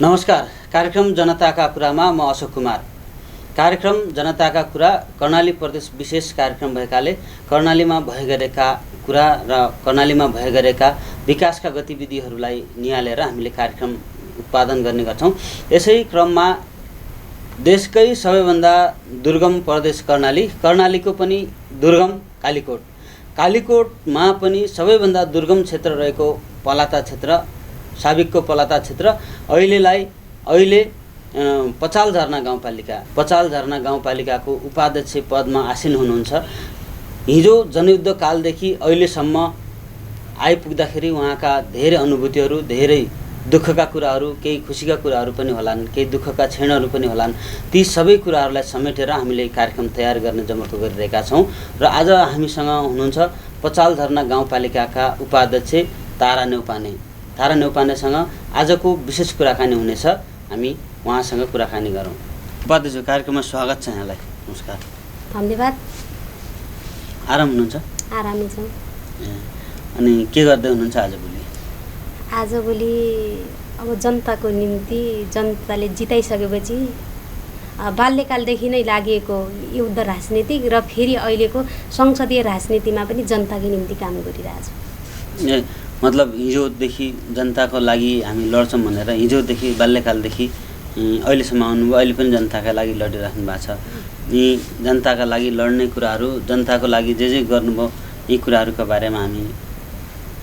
नमस्कार। कार्यक्रम जनताका कुरामा म अशोक कुमार। कार्यक्रम जनताका कुरा कर्णाली प्रदेश विशेष कार्यक्रम भएकाले कर्णालीमा भएगरेका कुरा र कर्णालीमा भएगरेका विकासका गतिविधिहरूलाई निहालेर हामीले कार्यक्रम उत्पादन गर्ने गर्छौं। यसै क्रममा देशकै सबैभन्दा दुर्गम प्रदेश कर्णालीको पनि दुर्गम कालीकोटमा पनि सबैभन्दा दुर्गम क्षेत्र रहेको पलाता क्षेत्र, साबिकको पलाता क्षेत्र अहिले पचाल झरना गाउँपालिकाको उपाध्यक्ष पदमा आसीन हुनुहुन्छ। हिजो जनयुद्ध कालदेखि अहिलेसम्म आइपुग्दाखेरि उहाँका धेरै अनुभूतिहरू, धेरै दुःखका कुराहरू, केही खुसीका कुराहरू पनि होलान्, केही दुःखका क्षणहरू पनि होलान्। ती सबै कुराहरूलाई समेटेर हामीले कार्यक्रम तयार गर्ने जमर्को गरिरहेका छौँ। र आज हामीसँग हुनुहुन्छ पचाल झरना गाउँपालिकाका उपाध्यक्ष तारा नेउपानेसँग आजको विशेष कुराकानी हुनेछ। हामी उहाँसँग कुराकानी गरौँ। उपाध्यक्ष, कार्यक्रममा स्वागत छ यहाँलाई। नमस्कार। धन्यवाद। आराम हुनुहुन्छ? आरामै छौँ। अनि के गर्दै हुनुहुन्छ आजभोलि? अब जनताको निम्ति जनताले जिताइसकेपछि बाल्यकालदेखि नै लागेको युद्ध राजनीति र फेरि अहिलेको संसदीय राजनीतिमा पनि जनताको निम्ति काम गरिरहेछु। मतलब हिजोदेखि जनताको लागि हामी लड्छौँ भनेर हिजोदेखि बाल्यकालदेखि अहिलेसम्म आउनुभयो, अहिले पनि जनताका लागि लडिराख्नु भएको छ। यी जनताका लागि लड्ने कुराहरू, जनताको लागि जे गर्नुभयो, यी कुराहरूका बारेमा हामी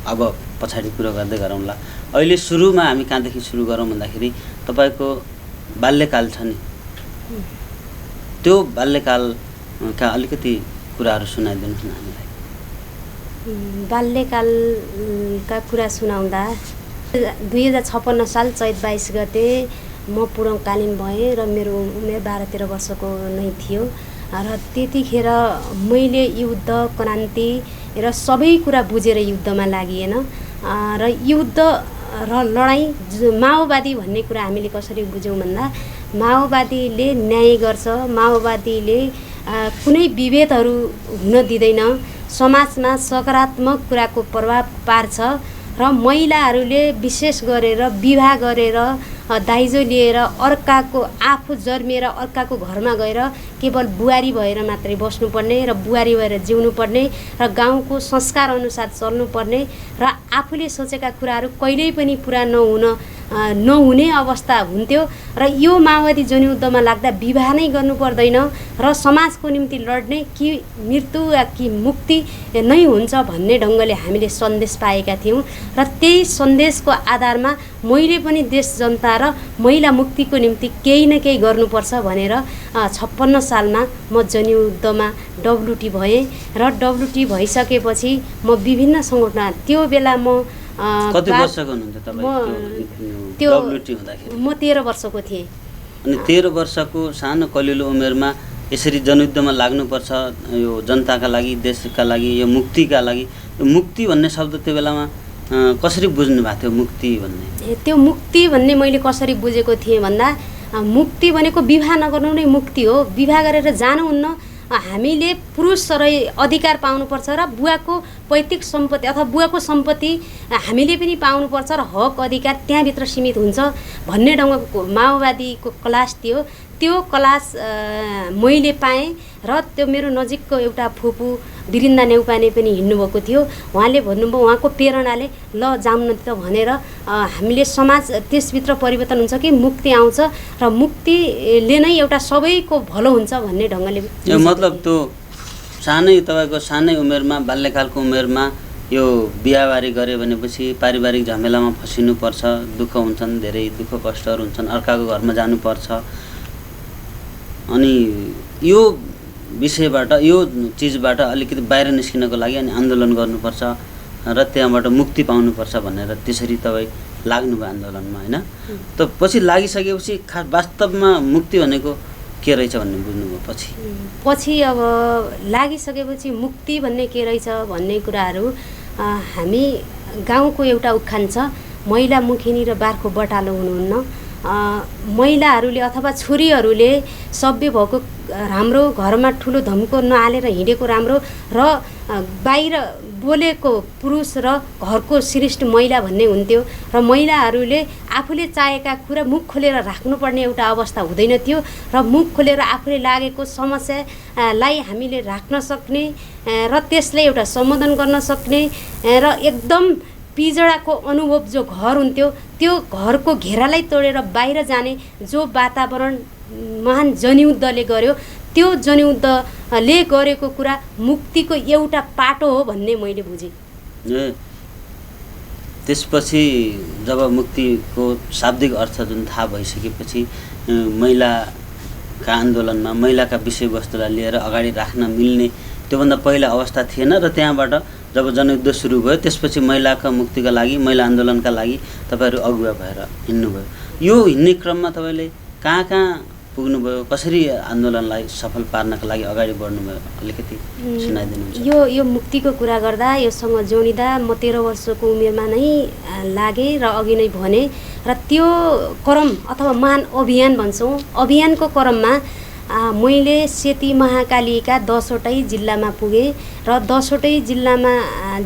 अब पछाडि कुरो गर्दै गरौँला। अहिले सुरुमा हामी कहाँदेखि सुरु गरौँ भन्दाखेरि तपाईँको बाल्यकाल छ नि, त्यो बाल्यकालका अलिकति कुराहरू सुनाइदिनुहोस् न हामीलाई। बाल्यकालका कुरा सुनाउँदा 2056 साल चैत 22 गते म पूर्णकालीन भएँ र मेरो उमेर 12-13 वर्षको नै थियो। र त्यतिखेर मैले युद्ध, क्रान्ति र सबै कुरा बुझेर युद्धमा लागिएन। र युद्ध र लडाइँ, माओवादी भन्ने कुरा हामीले कसरी बुझ्यौँ भन्दा, माओवादीले न्याय गर्छ, माओवादीले कुनै विभेदहरू हुन दिँदैन, समाजमा सकारात्मक कुराको प्रभाव पार्छ र महिलाहरूले विशेष गरेर विवाह गरेर दाइजो लिएर अर्काको, आफू जन्मिएर अर्काको घरमा गएर केवल बुहारी भएर मात्रै बस्नुपर्ने र बुहारी भएर जिउनुपर्ने र गाउँको संस्कार अनुसार चल्नुपर्ने र आफूले सोचेका कुराहरू कहिल्यै पनि पुरा नहुने अवस्था हुन्थ्यो। र यो माओवादी जनयुद्धमा लाग्दा विवाह नै गर्नु पर्दैन र समाजको निम्ति लड्ने कि मृत्यु या कि मुक्ति नै हुन्छ भन्ने ढङ्गले हामीले सन्देश पाएका थियौँ। र त्यही सन्देशको आधारमा मैले पनि देश, जनता र महिला मुक्तिको निम्ति केही न केही गर्नुपर्छ भनेर 56 सालमा म जनयुद्धमा WT भएँ। र WT भइसकेपछि म विभिन्न सङ्गठन, त्यो बेला म कति वर्षको हुनुहुन्थ्यो तपाईँ त्यो WT हुँदाखेरि? म 13 वर्षको थिएँ। अनि 13 वर्षको सानो कलिलो उमेरमा यसरी जनयुद्धमा लाग्नुपर्छ, यो जनताका लागि, देशका लागि, यो मुक्तिका लागि। यो मुक्ति भन्ने शब्द त्यो बेलामा कसरी बुझ्नु भएको थियो? मुक्ति भन्ने, त्यो मुक्ति भन्ने मैले कसरी बुझेको थिएँ भन्दा, मुक्ति भनेको विवाह नगर्नु नै मुक्ति हो। विवाह गरेर जानुहुन्न, हामीले पुरुषहरू अधिकार पाउनुपर्छ र बुवाको पैतृक सम्पत्ति अथवा बुवाको सम्पत्ति हामीले पनि पाउनुपर्छ र हक अधिकार त्यहाँभित्र सीमित हुन्छ भन्ने ढङ्गको माओवादीको क्लास थियो। त्यो क्लास मैले पाएँ र त्यो मेरो नजिकको एउटा फुपू वीरेन्द्र नेउपाने पनि हिँड्नुभएको थियो। उहाँले भन्नुभयो, उहाँको प्रेरणाले ल जाऊँ न त भनेर हामीले समाज त्यसभित्र परिवर्तन हुन्छ कि मुक्ति आउँछ र मुक्तिले नै एउटा सबैको भलो हुन्छ भन्ने ढङ्गले। मतलब त्यो तपाईँको सानै उमेरमा, बाल्यकालको उमेरमा यो बिहाबारी गऱ्यो भनेपछि पारिवारिक झमेलामा फसिनुपर्छ, दुःख हुन्छन्, धेरै दुःख कष्टहरू हुन्छन्, अर्काको घरमा जानुपर्छ। अनि यो विषयबाट, यो चिजबाट अलिकति बाहिर निस्किनको लागि अनि आन्दोलन गर्नुपर्छ र त्यहाँबाट मुक्ति पाउनुपर्छ भनेर त्यसरी तपाईँ लाग्नुभयो आन्दोलनमा, होइन? त पछि लागिसकेपछि खास वास्तवमा मुक्ति भनेको के रहेछ भन्ने बुझ्नुभयो पछि अब लागिसकेपछि मुक्ति भन्ने के रहेछ भन्ने कुराहरू हामी गाउँको एउटा उखान छ, महिला मुखिनी र बारको बटालो हुनुहुन्न। महिलाहरूले अथवा छोरीहरूले सभ्य भएको राम्रो, घरमा ठुलो धम्को नहालेर हिँडेको राम्रो र बाहिर बोलेको पुरुष र घरको श्रेष्ठ महिला भन्ने हुन्थ्यो र महिलाहरूले आफूले चाहेका कुरा मुख खोलेर राख्नुपर्ने एउटा अवस्था हुँदैन थियो र मुख खोलेर आफूले लागेको समस्यालाई हामीले राख्न सक्ने र त्यसलाई एउटा सम्बोधन गर्न सक्ने र एकदम पिजडाको अनुभव जो घर हुन्थ्यो त्यो घरको घेरालाई तोडेर बाहिर जाने जो वातावरण महान जनयुद्धले गर्यो त्यो जनयुद्धले गरेको कुरा मुक्तिको एउटा पाटो हो भन्ने मैले बुझेँ। त्यसपछि जब मुक्तिको शाब्दिक अर्थ जुन थाहा भइसकेपछि महिलाका आन्दोलनमा महिलाका विषयवस्तुलाई लिएर अगाडि राख्न मिल्ने त्योभन्दा पहिला अवस्था थिएन र त्यहाँबाट जब जनयुद्ध सुरु भयो त्यसपछि महिलाका मुक्तिका लागि महिला आन्दोलनका लागि तपाईँहरू अगुवा भएर हिँड्नुभयो। यो हिँड्ने क्रममा तपाईँले कहाँ कहाँ पुग्नुभयो, कसरी आन्दोलनलाई सफल पार्नका लागि अगाडि बढ्नुभयो, अलिकति सुनाइदिनुहुन्छ? यो मुक्तिको कुरा गर्दा योसँग जोडिँदा म 13 वर्षको उमेरमा नै लागेँ र अघि नै भने र त्यो क्रम अथवा महान अभियान भन्छौँ, अभियानको क्रममा मैले सेती महाकालीका 10वटै जिल्लामा पुगेँ र 10वटै जिल्लामा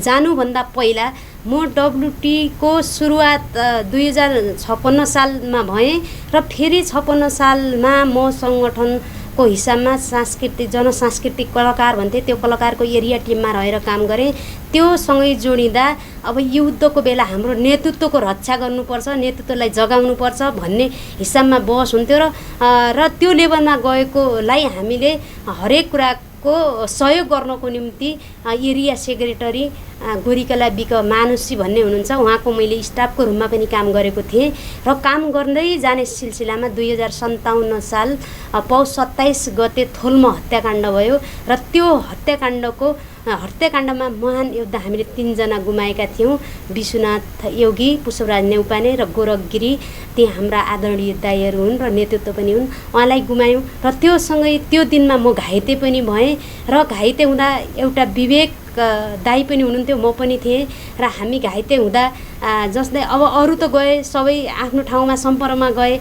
जानुभन्दा पहिला म डब्लुटीको सुरुवात 2056 सालमा भएँ र फेरि 56 सालमा म सङ्गठनको हिसाबमा जनसांस्कृतिक कलाकार भन्थे त्यो कलाकारको एरिया टिममा रहेर काम गरेँ। त्योसँगै जोडिँदा अब युद्धको बेला हाम्रो नेतृत्वको रक्षा गर्नुपर्छ, नेतृत्वलाई जगाउनुपर्छ भन्ने हिसाबमा बहस हुन्थ्यो र त्यो लेभलमा गएकोलाई हामीले हरेक कुराको सहयोग गर्नको निम्ति एरिया सेक्रेटरी गोरीकला बिक मानुसी भन्ने हुनुहुन्छ, उहाँको मैले स्टाफको रूपमा पनि काम गरेको थिएँ र काम गर्दै जाने सिलसिलामा 2057 साल पौष 27 गते थोलमा हत्याकाण्ड भयो र त्यो हत्याकाण्डमा महान योद्धा हामीले 3 जना गुमाएका थियौँ, विश्वनाथ योगी, पुष्पराज नेउपाने र गोरख गिरी। ती हाम्रा आदरणीय दाइहरू हुन् र नेतृत्व पनि हुन्, उहाँलाई गुमायौँ र त्योसँगै त्यो दिनमा म घाइते पनि भएँ र घाइते हुँदा एउटा विवेक दाइ पनि हुनुहुन्थ्यो, म पनि थिएँ र हामी घाइते हुँदा जस्तै अब अरू त गए सबै आफ्नो ठाउँमा सम्पर्कमा गए,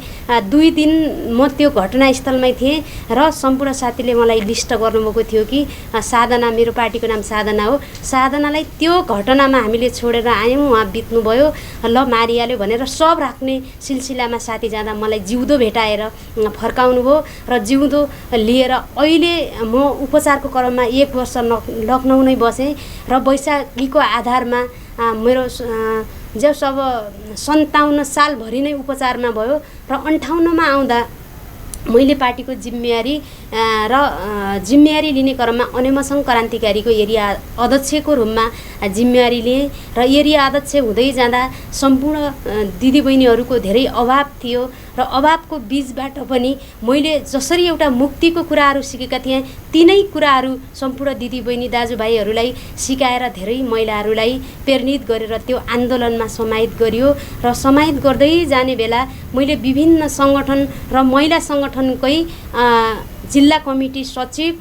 2 दिन म त्यो घटनास्थलमै थिएँ र सम्पूर्ण साथीले मलाई लिस्ट गर्नुभएको थियो कि साधना, मेरो पार्टीको नाम साधना हो, साधनालाई त्यो घटनामा हामीले छोडेर आयौँ, उहाँ बित्नुभयो, ल मारिहाल्यो भनेर सब राख्ने सिलसिलामा साथी जाँदा मलाई जिउँदो भेटाएर फर्काउनु भयो र जिउँदो लिएर अहिले म उपचारको क्रममा 1 वर्ष लखनऊ नै बसेँ र वैशाखीको आधारमा मेरो जस अब 57 सालभरि नै उपचारमा भयो र 58मा आउँदा मैले पार्टीको जिम्मेवारी लिने क्रममा अनेमसङ क्रान्तिकारीको एरिया अध्यक्षको रूपमा जिम्मेवारी लिएँ र एरिया अध्यक्ष हुँदै जाँदा सम्पूर्ण दिदीबहिनीहरूको धेरै अभाव थियो र अभावको बीचबाट पनि मैले जसरी एउटा मुक्तिको कुराहरू सिकेका थिएँ तिनै कुराहरू सम्पूर्ण दिदीबहिनी दाजुभाइहरूलाई सिकाएर धेरै महिलाहरूलाई प्रेरित गरेर त्यो आन्दोलनमा समाहित गरियो र समाहित गर्दै जाने बेला मैले विभिन्न सङ्गठन र महिला सङ्गठनकै जिल्ला कमिटी सचिव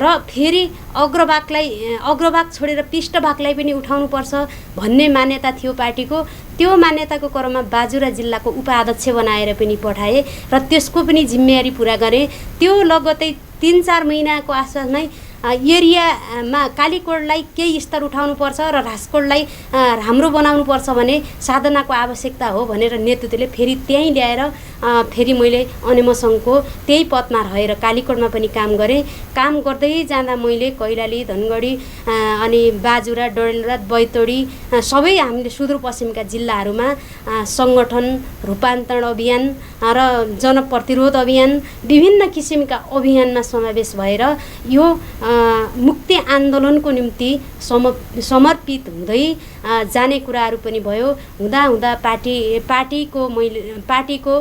र फेरि अग्रभाग छोडेर पृष्ठभागलाई पनि उठाउनुपर्छ भन्ने मान्यता थियो पार्टीको। त्यो मान्यताको क्रममा बाजुरा जिल्लाको उपाध्यक्ष बनाएर पनि पठाए र त्यसको पनि जिम्मेवारी पुरा गरेँ। त्यो लगत्तै 3-4 महिनाको आसपासमै एरियामा कालीकोटलाई केही स्तर उठाउनुपर्छ र राजकोटलाई राम्रो बनाउनुपर्छ भने साधनाको आवश्यकता हो भनेर नेतृत्वले फेरि त्यहीँ ल्याएर फेरि मैले अनेमसङको त्यही पदमा रहेर कालीकोटमा पनि काम गरेँ। काम गर्दै जाँदा मैले कैलाली, धनगढी अनि बाजुरा, डडेलधुरा, बैतडी सबै हामीले सुदूरपश्चिमका जिल्लाहरूमा सङ्गठन रूपान्तरण अभियान र जनप्रतिरोध अभियान विभिन्न किसिमका अभियानमा समावेश भएर यो मुक्ति आन्दोलनको निम्ति समर्पित हुँदै जाने कुराहरू पनि भयो। हुँदा पार्टीको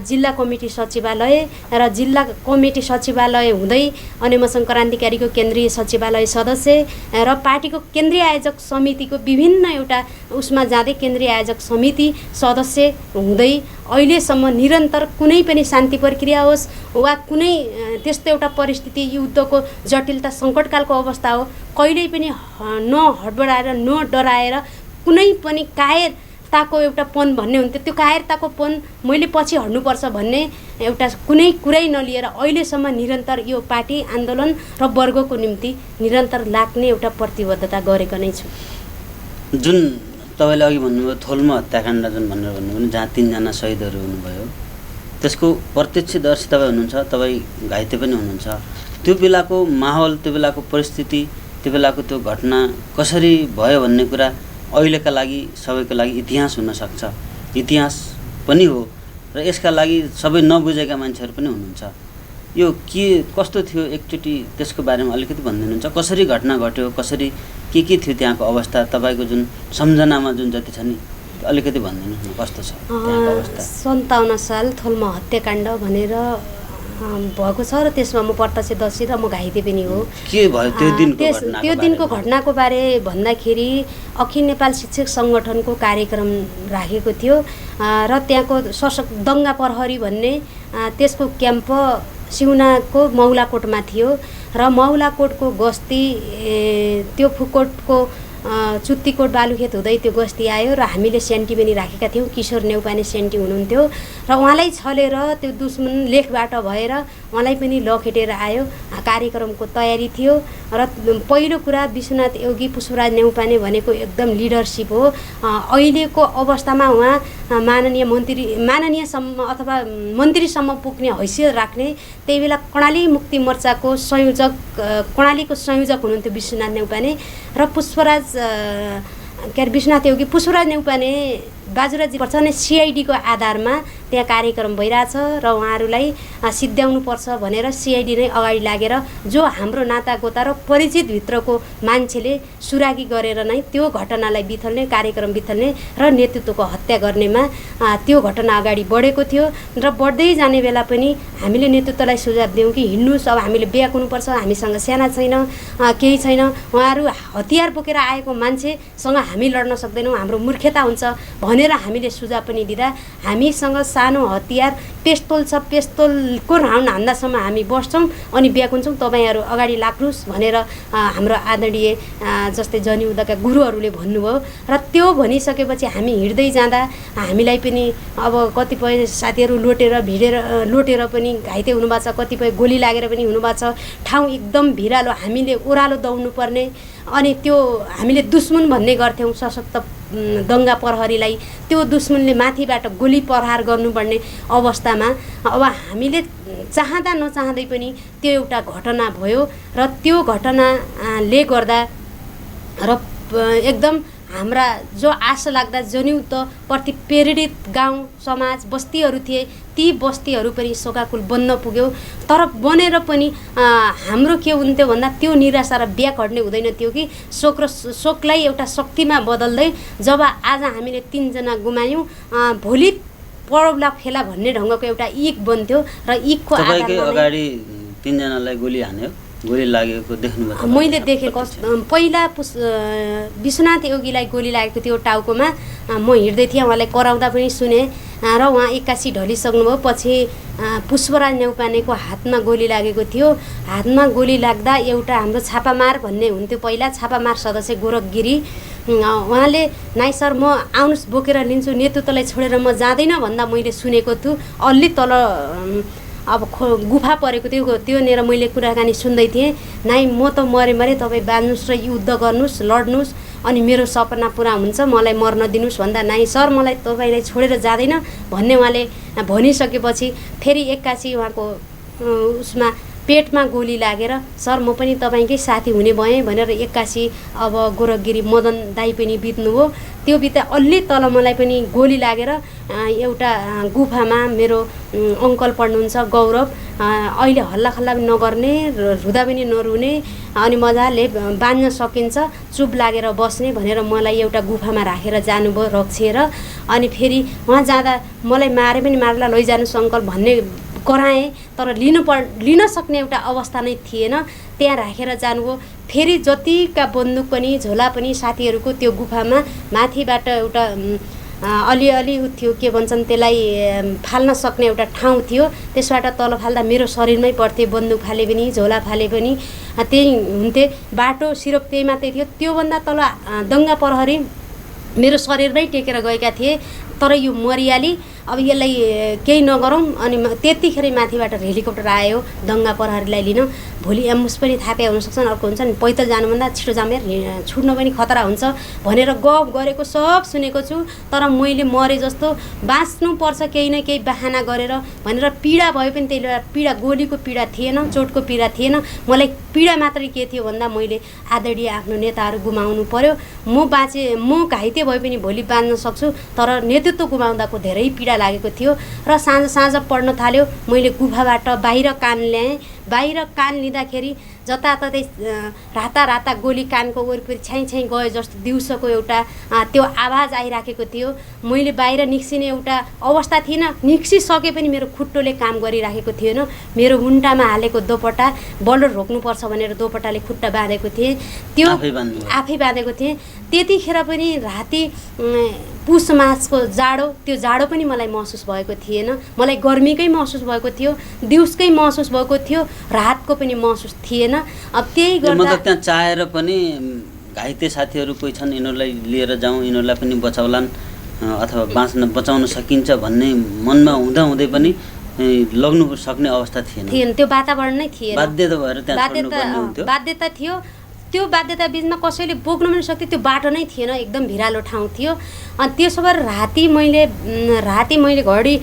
जिल्ला कमिटी सचिवालय र जिल्ला कमिटी सचिवालय हुँदै अनेमसङ क्रान्तिकारीको केन्द्रीय सचिवालय सदस्य र पार्टीको केन्द्रीय आयोजक समितिको विभिन्न एउटा उसमा जाँदै केन्द्रीय आयोजक समिति सदस्य हुँदै अहिलेसम्म निरन्तर कुनै पनि शान्ति प्रक्रिया होस् वा कुनै त्यस्तो एउटा परिस्थिति युद्धको जटिलता सङ्कटकालको अवस्था हो, कहिल्यै पनि न हडबडाएर न डराएर कुनै पनि कायर कायरताको एउटा पन भन्ने हुन्थ्यो, त्यो कायरताको पन मैले पछि हट्नुपर्छ भन्ने एउटा कुनै कुरै नलिएर अहिलेसम्म निरन्तर यो पार्टी आन्दोलन र वर्गको निम्ति निरन्तर लाग्ने एउटा प्रतिबद्धता गरेको नै छु। जुन तपाईँले अघि भन्नुभयो थोल्मा हत्याकाण्ड जुन भनेर भन्नुभयो, जहाँ 3 जना शहीदहरू हुनुभयो, त्यसको प्रत्यक्षदर्शी तपाईँ हुनुहुन्छ, तपाईँ घाइते पनि हुनुहुन्छ। त्यो बेलाको माहौल, त्यो बेलाको परिस्थिति, त्यो बेलाको त्यो घटना कसरी भयो भन्ने कुरा अहिलेका लागि सबैको लागि इतिहास हुनसक्छ, इतिहास पनि हो र यसका लागि सबै नबुझेका मान्छेहरू पनि हुनुहुन्छ। यो के कस्तो थियो एकचोटि त्यसको बारेमा अलिकति भनिदिनुहुन्छ? कसरी घटना घट्यो, कसरी के थियो त्यहाँको अवस्था, तपाईँको जुन सम्झनामा जुन जति छ नि अलिकति भनिदिनु न, कस्तो छ त्यहाँको अवस्था? 57 साल थोल्मा हत्याकाण्ड भनेर भएको छ र त्यसमा म प्रत्यक्षदर्शी र म घाइते पनि हो। के भयो त्यो दिनको घटनाको बारे भन्दाखेरि अखिल नेपाल शिक्षक सङ्गठनको कार्यक्रम राखेको थियो र त्यहाँको सशक्त दङ्गा प्रहरी भन्ने त्यसको क्याम्प सिउनाको मौलाकोटमा थियो र मौलाकोटको गस्ती त्यो फुकोटको चुत्तीकोट बालुखेत हुँदै त्यो गस्ती आयो र हामीले सेन्टी पनि राखेका थियौँ। किशोर नेउपाने सेन्टी हुनुहुन्थ्यो र उहाँलाई छलेर त्यो दुश्मन लेखबाट भएर उहाँलाई पनि लखेटेर आयो। कार्यक्रमको तयारी थियो र पहिलो कुरा विश्वनाथ योगी पुष्पराज नेउपाने भनेको एकदम लिडरसिप हो। अहिलेको अवस्थामा उहाँ माननीयसम्म अथवा मन्त्रीसम्म पुग्ने हैसियत राख्ने, त्यही बेला कर्णाली मुक्ति मोर्चाको संयोजक, कर्णालीको संयोजक हुनुहुन्थ्यो विश्वनाथ नेउपाने र विश्वनाथ योगी पुष्पराज नेउपाने बाजुराजी पर्छ भने सिआइडीको आधारमा त्यहाँ कार्यक्रम भइरहेछ र उहाँहरूलाई सिद्ध्याउनुपर्छ भनेर सिआइडी नै अगाडि लागेर जो हाम्रो नातागोता र परिचितभित्रको मान्छेले सुरागी गरेर नै त्यो घटनालाई बिथल्ने, कार्यक्रम बिथल्ने र नेतृत्वको हत्या गर्नेमा त्यो घटना अगाडि बढेको थियो र बढ्दै जाने बेला पनि हामीले नेतृत्वलाई सुझाव दियौँ कि हिँड्नुहोस्, अब हामीले ब्याक हुनुपर्छ, हामीसँग सेना छैन, केही छैन, उहाँहरू हतियार बोकेर आएको मान्छेसँग हामी लड्न सक्दैनौँ, हाम्रो मूर्खता हुन्छ भनेर हामीले सुझाव पनि दिँदा हामीसँग सानो हतियार पेस्तोल छ, पेस्तोलको राउन्ड हान्दासम्म हामी बस्छौँ अनि ब्याक हुन्छौँ, तपाईँहरू अगाडि लाग्नुहोस् भनेर हाम्रो आदरणीय जस्तै जनयुद्धका गुरुहरूले भन्नुभयो र त्यो भनिसकेपछि हामी हिँड्दै जाँदा हामीलाई पनि अब कतिपय साथीहरू लोटेर पनि घाइते हुनुभएको छ, कतिपय गोली लागेर पनि हुनुभएको छ। ठाउँ एकदम भिरालो, हामीले ओह्रालो दौड्नु पर्ने अनि त्यो हामीले दुश्मन भन्ने गर्थ्यौँ सशक्त दङ्गा प्रहरीलाई, त्यो दुश्मनले माथिबाट गोली प्रहार गर्नुपर्ने अवस्थामा अब हामीले चाहँदा नचाहँदै पनि त्यो एउटा घटना भयो र त्यो घटनाले गर्दा र एकदम हाम्रा जो आशा लाग्दा जनयुद्धप्रति प्रेरित गाउँ समाज बस्तीहरू थिए, ती बस्तीहरू पनि शोकाकुल बन्न पुग्यो। तर बनेर पनि हाम्रो के हुन्थ्यो भन्दा त्यो निराशा र ब्याक हट्ने हुँदैन थियो कि शोकलाई एउटा शक्तिमा बदल्दै जब आज हामीले 3 जना गुमायौँ, भोलि पढौला फेला भन्ने ढङ्गको एउटा इक बन्थ्यो र इकको आधारमा अगाडि 3 जनालाई गोली हान्यो, गोली लागेको देख्नुभयो? मैले देखेको पहिला विश्वनाथ योगीलाई गोली लागेको थियो टाउकोमा, म हिँड्दै थिएँ, उहाँलाई कराउँदा पनि सुने र उहाँ 81 ढलिसक्नुभयो। पछि पुष्पराज नेउपानेको हातमा गोली लागेको थियो। हातमा गोली लाग्दा एउटा हाम्रो छापामार भन्ने हुन्थ्यो पहिला, छापामार सदस्य गोरख गिरी, उहाँले नाइ सर म आउनुहोस् बोकेर लिन्छु, नेतृत्वलाई छोडेर म जाँदैन भन्दा मैले सुनेको छु। अलि तल अब गुफा परेको थियो, त्योनिर मैले कुराकानी सुन्दै थिएँ, नाइ म त मरे तपाईँ बाँध्नुहोस् र युद्ध गर्नुहोस्, लड्नुहोस् अनि मेरो सपना पुरा हुन्छ, मलाई मर्न दिनुहोस् भन्दा नाइ सर मलाई तपाईँलाई छोडेर जाँदैन भन्ने उहाँले भनिसकेपछि फेरि 81 उहाँको उसमा पेटमा गोली लागेर सर म पनि तपाईँकै साथी हुने भएँ भनेर 81 अब गोरखगिरी मदन दाई पनि बित्नुभयो। त्यो बित्दा अलि तल मलाई पनि गोली लागेर एउटा गुफामा मेरो अङ्कल पढ्नुहुन्छ गौरव, अहिले हल्लाखल्ला पनि नगर्ने, रुँदा पनि नरुने अनि मजाले बाँध्न सकिन्छ, चुप लागेर बस्ने भनेर मलाई एउटा गुफामा राखेर जानुभयो रक्सिएर। अनि फेरि उहाँ जाँदा मलाई मारे पनि मार्ला लैजानुहोस् अङ्कल भन्ने कराएँ, तर लिन सक्ने एउटा अवस्था नै थिएन, त्यहाँ राखेर जानुभयो। फेरि जतिका बन्दुक पनि झोला पनि साथीहरूको त्यो गुफामा माथिबाट एउटा अलिअलि थियो, के भन्छन् त्यसलाई, फाल्न सक्ने एउटा ठाउँ थियो, त्यसबाट तल फाल्दा मेरो शरीरमै पर्थ्यो, बन्दुक फाले पनि झोला फाले पनि त्यही हुन्थे। बाटो सिरप त्यही मात्रै थियो। त्योभन्दा तल दङ्गा प्रहरी मेरो शरीरमै टेकेर गएका थिए। तर यो मरियाली अब यसलाई केही नगरौँ अनि त्यतिखेर माथिबाट हेलिकप्टर आयो दङ्गा प्रहरीलाई लिन। भोलि एम्बुस पनि थापे हुनसक्छन्, अर्को हुन्छ नि पैदल जानुभन्दा छिटो जामेर छुट्न पनि खतरा हुन्छ भनेर गफ गरेको सब सुनेको छु। तर मैले मरे जस्तो बाँच्नुपर्छ केही न केही बहाना गरेर भनेर पीडा भयो पनि त्यही बेला पीडा गोलीको पीडा थिएन, चोटको पीडा थिएन, मलाई पीडा मात्रै के थियो भन्दा मैले आदरणीय आफ्नो नेताहरू गुमाउनु पर्यो। म घाइते भए पनि भोलि बाँच्न सक्छु, तर नेतृत्व गुमाउँदाको धेरै पीडा लागेको थियो। र साँझ पढ्न थाल्यो। मैले गुफाबाट बाहिर कान ल्याएँ। बाहिर कान लिँदाखेरि जताततै राता गोली कानको वरिपरि छ्याइ गयो जस्तो दिउँसोको एउटा त्यो आवाज आइराखेको थियो। मैले बाहिर निस्किने एउटा अवस्था थिएन, निस्किसके पनि मेरो खुट्टोले काम गरिराखेको थिएन। मेरो मुन्टामा हालेको दोपट्टा बल्ल रोक्नुपर्छ भनेर दोपट्टाले खुट्टा बाँधेको थिएँ, त्यो आफै बाँधेको थिएँ। त्यतिखेर पनि राति पुस मासको जाडो, त्यो जाडो पनि मलाई महसुस भएको थिएन। मलाई गर्मीकै महसुस भएको थियो, दिउँसकै महसुस भएको थियो, रातको पनि महसुस थिएन। अब त्यही गर्दा मतलब त्यहाँ चाहेर पनि घाइते साथीहरू कोही छन् यिनीहरूलाई लिएर जाउँ, यिनीहरूलाई पनि बचाउलान् अथवा बचाउन सकिन्छ भन्ने मनमा हुँदै पनि लग्नु सक्ने अवस्था थिएन। त्यो वातावरण नै थिएन। बाध्यता भएर त्यहाँ छोड्नुपर्ने हुन्थ्यो। बाध्यता थियो। त्यो बाध्यता बिचमा कसैले बोक्न पनि सक्थ्यो, त्यो बाटो नै थिएन, एकदम भिरालो ठाउँ थियो। अनि त्यसो भएर राति मैले घडी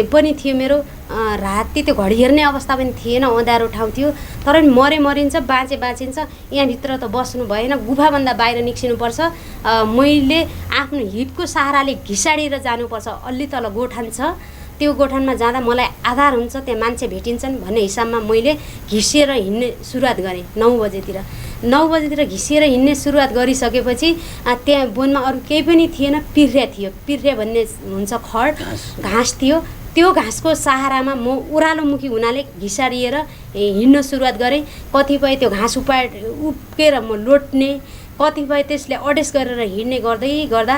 पनि थियो मेरो, राति त्यो घडी हेर्ने अवस्था पनि थिएन, अँध्यारो ठाउँ थियो। तर मरिन्छ, बाँचिन्छ, यहाँभित्र त बस्नु भएन, गुफाभन्दा बाहिर निस्किनुपर्छ। मैले आफ्नो हिपको सहाराले घिसाडेर जानुपर्छ। अलि तल गोठान छ, त्यो गोठानमा जाँदा मलाई आधार हुन्छ, त्यहाँ मान्छे भेटिन्छन् भन्ने हिसाबमा मैले घिसिएर हिँड्ने सुरुवात गरेँ। 9 बजेतिर घिसिएर हिँड्ने सुरुवात गरिसकेपछि त्यहाँ वनमा अरू केही पनि थिएन, पिर्रे भन्ने हुन्छ खड घाँस थियो। त्यो घाँसको सहारामा म ओह्रालोमुखी हुनाले घिसारिएर हिँड्न सुरुवात गरेँ। कतिपय त्यो घाँस उप्केर म लोट्ने, कतिपय त्यसले अडेस गरेर हिँड्ने गर्दा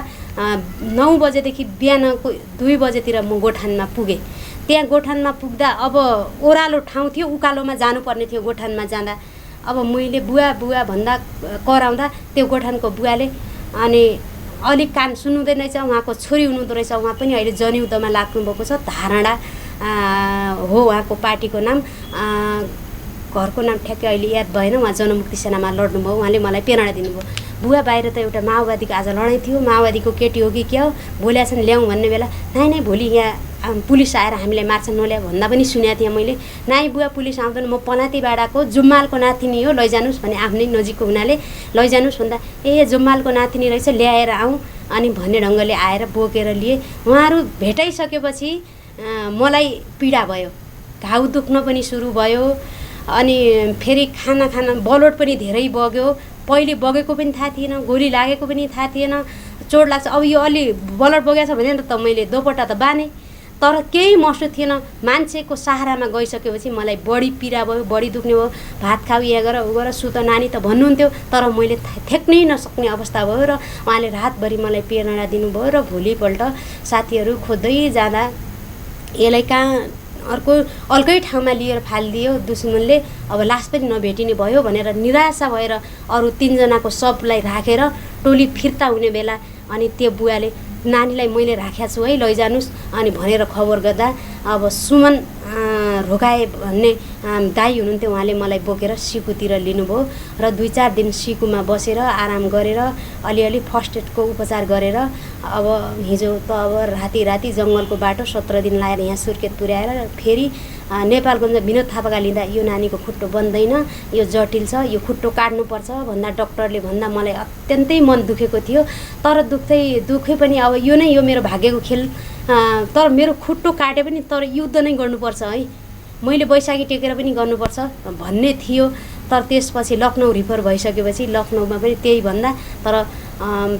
9 बजेदेखि बिहानको 2 बजेतिर म गोठानमा पुगेँ। त्यहाँ गोठानमा पुग्दा अब ओह्रालो ठाउँ थियो, उकालोमा जानुपर्ने थियो। गोठानमा जाँदा अब मैले बुवा भन्दा कराउँदा त्यो गोठानको बुवाले अनि अलिक कान सुन्नुहुँदैन रहेछ, उहाँको छोरी हुनुहुँदो रहेछ, उहाँ पनि अहिले जनयुद्धमा लाग्नुभएको छ, धारणा हो उहाँको पार्टीको नाम, घरको नाम ठ्याक्कै अहिले याद भएन। उहाँ जनमुक्ति सेनामा लड्नुभयो, उहाँले मलाई प्रेरणा दिनुभयो। बुवा बाहिर त एउटा माओवादीको आज लडाइँ थियो, माओवादीको केटी हो कि क्या हो, भोलि छन् ल्याउँ भन्ने बेला नाइ भोलि यहाँ पुलिस आएर हामीलाई मार्छन् नल्याए भन्दा पनि सुनेको थिएँ मैले। नाइ बुवा पुलिस आउँदैन, म पनातीबाडाको जुम्मालको नातिनी हो, लैजानुहोस् भने आफ्नै नजिकको हुनाले लैजानुहोस् भन्दा ए जुम्मालको नातिनी रहेछ ल्याएर आउँ अनि भन्ने ढङ्गले आएर बोकेर लिए। उहाँहरू भेटाइसकेपछि मलाई पीडा भयो, घाउ दुख्न पनि सुरु भयो। अनि फेरि खाना बलोट पनि धेरै बग्यो। पहिले बगेको पनि थाहा थिएन, गोली लागेको पनि थाहा थिएन, चोट लाग्छ। अब यो अलि बलोट बगेछ भने त मैले दोपट्टा त बाँधेँ, तर केही महसुस थिएन। मान्छेको सहारामा गइसकेपछि मलाई बढी पीडा भयो, बढी दुख्ने भयो। भात खाऊ, यहाँ गर उ गर, सुत नानी त भन्नुहुन्थ्यो, तर मैले थेक्नै नसक्ने अवस्था भयो। र उहाँले रातभरि मलाई प्रेरणा दिनुभयो। र भोलिपल्ट साथीहरू खोज्दै जाँदा यसलाई कहाँ अर्कै ठाउँमा लिएर फालिदियो दुश्मनले, अब लास पनि नभेटिने भयो भनेर निराशा भएर अरू 3 जनाको सबलाई राखेर टोली फिर्ता हुने बेला अनि त्यो बुवाले नानीलाई मैले राखेको छु है लैजानुस् अनि भनेर खबर गर्दा अब सुमन रोकाए भन्ने दाई हुनुहुन्थ्यो, उहाँले मलाई बोकेर सिकुतिर लिनुभयो र 2-4 दिन सिकुमा बसेर आराम गरेर अलिअलि फर्स्ट एडको उपचार गरेर अब हिजो त अब राति जङ्गलको बाटो 17 दिन लाएर यहाँ सुर्खेत पुर्याएर फेरि नेपालगञ्ज विनोद थापाका लिँदा यो नानीको खुट्टो बन्दैन, यो जटिल छ, यो खुट्टो काट्नुपर्छ भन्दा डक्टरले भन्दा मलाई अत्यन्तै मन दुखेको थियो। तर दुखे पनि अब यो नै यो मेरो भाग्यको खेल, तर मेरो खुट्टो काटे पनि तर युद्ध नै गर्नुपर्छ है, मैले बैशाखी टेकेर पनि गर्नुपर्छ भन्ने थियो। तर त्यसपछि लखनऊ रिफर भइसकेपछि लखनऊमा पनि त्यही भन्दा, तर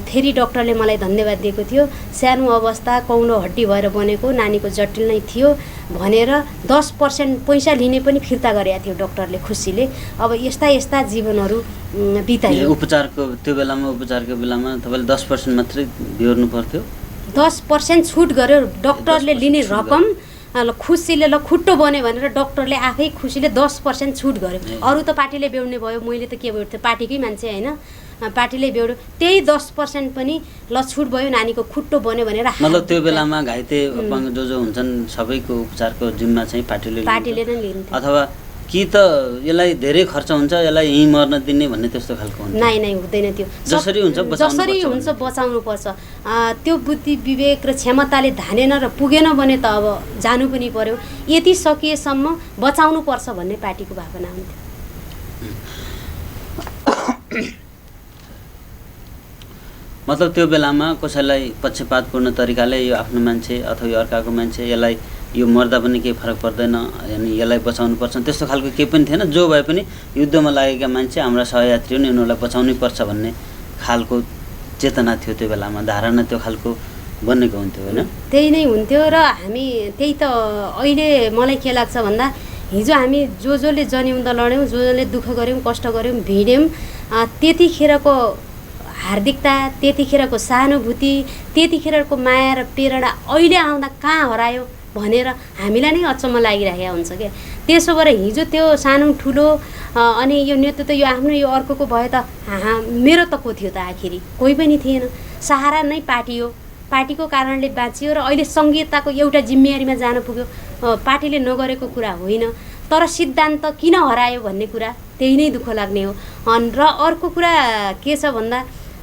फेरि डक्टरले मलाई धन्यवाद दिएको थियो। सानो अवस्था कौलो हड्डी भएर बनेको नानीको जटिल नै थियो भनेर 10% पैसा लिने पनि फिर्ता गरेका थियो डक्टरले खुसीले। अब यस्ता जीवनहरू बितायो। उपचारको बेलामा तपाईँले 10% मात्रै बिहोर्नु पर्थ्यो। 10% छुट गर्यो डक्टरले लिने रकम, खुसीले ल खुट्टो बन्यो भनेर डक्टरले आफै खुसीले 10% छुट गर्यो। अरू त पार्टीले बेहोर्ने भयो, मैले त के बेहोर्थेँ, पार्टीकै मान्छे होइन। पार्टीले बेहोर्यो, त्यही 10% पनि ल छुट भयो, नानीको खुट्टो बन्यो भनेर मतलब त्यो बेलामा घाइते अपङ्ग जो हुन्छन् सबैको उपचारको जिम्मा चाहिँ पार्टीले नै लिन्थ्यो। अथवा कि त यसलाई धेरै खर्च हुन्छ, यसलाई यहीँ मर्न दिने भन्ने त्यस्तो खालको हुन्छ? नै हुँदैन त्यो। जसरी हुन्छ बचाउनुपर्छ। त्यो बुद्धि विवेक र क्षमताले धानेन र पुगेन भने त अब जानु पनि पर्यो, यति सकिएसम्म बचाउनुपर्छ भन्ने पार्टीको भावना हुन्थ्यो। मतलब त्यो बेलामा कसैलाई पक्षपातपूर्ण तरिकाले यो आफ्नो मान्छे अथवा यो अर्काको मान्छे, यसलाई यो मर्दा पनि केही फरक पर्दैन, यानि यसलाई बचाउनु पर्छ त्यस्तो खालको केही पनि थिएन। जो भए पनि युद्धमा लागेका मान्छे हाम्रा सहयात्री हुन्, यिनीहरूलाई बचाउनै पर्छ भन्ने खालको चेतना थियो त्यो बेलामा, धारणा त्यो खालको बनेको हुन्थ्यो होइन? त्यही नै हुन्थ्यो। र हामी त्यही त अहिले मलाई के लाग्छ भन्दा हिजो हामी जसले जनयुद्ध लड्यौँ, जसले दुःख गऱ्यौँ, कष्ट गऱ्यौँ, भिड्यौँ, त्यतिखेरको हार्दिकता, त्यतिखेरको सहानुभूति, त्यतिखेरको माया र प्रेरणा अहिले आउँदा कहाँ हरायो भनेर हामीलाई नै अचम्म लागिरहेको हुन्छ क्या। त्यसो भएर हिजो त्यो सानो ठुलो अनि यो नेतृत्व यो आफ्नो यो अर्कोको भयो त मेरो त को थियो त, आखिरी कोही पनि थिएन। सहारा नै पार्टी हो, पार्टीको कारणले बाँचियो र अहिले सङ्घीयताको एउटा जिम्मेवारीमा जान पुग्यो। पार्टीले नगरेको कुरा होइन, तर सिद्धान्त किन हरायो भन्ने कुरा त्यही नै दुःख लाग्ने हो। र अर्को कुरा के छ भन्दा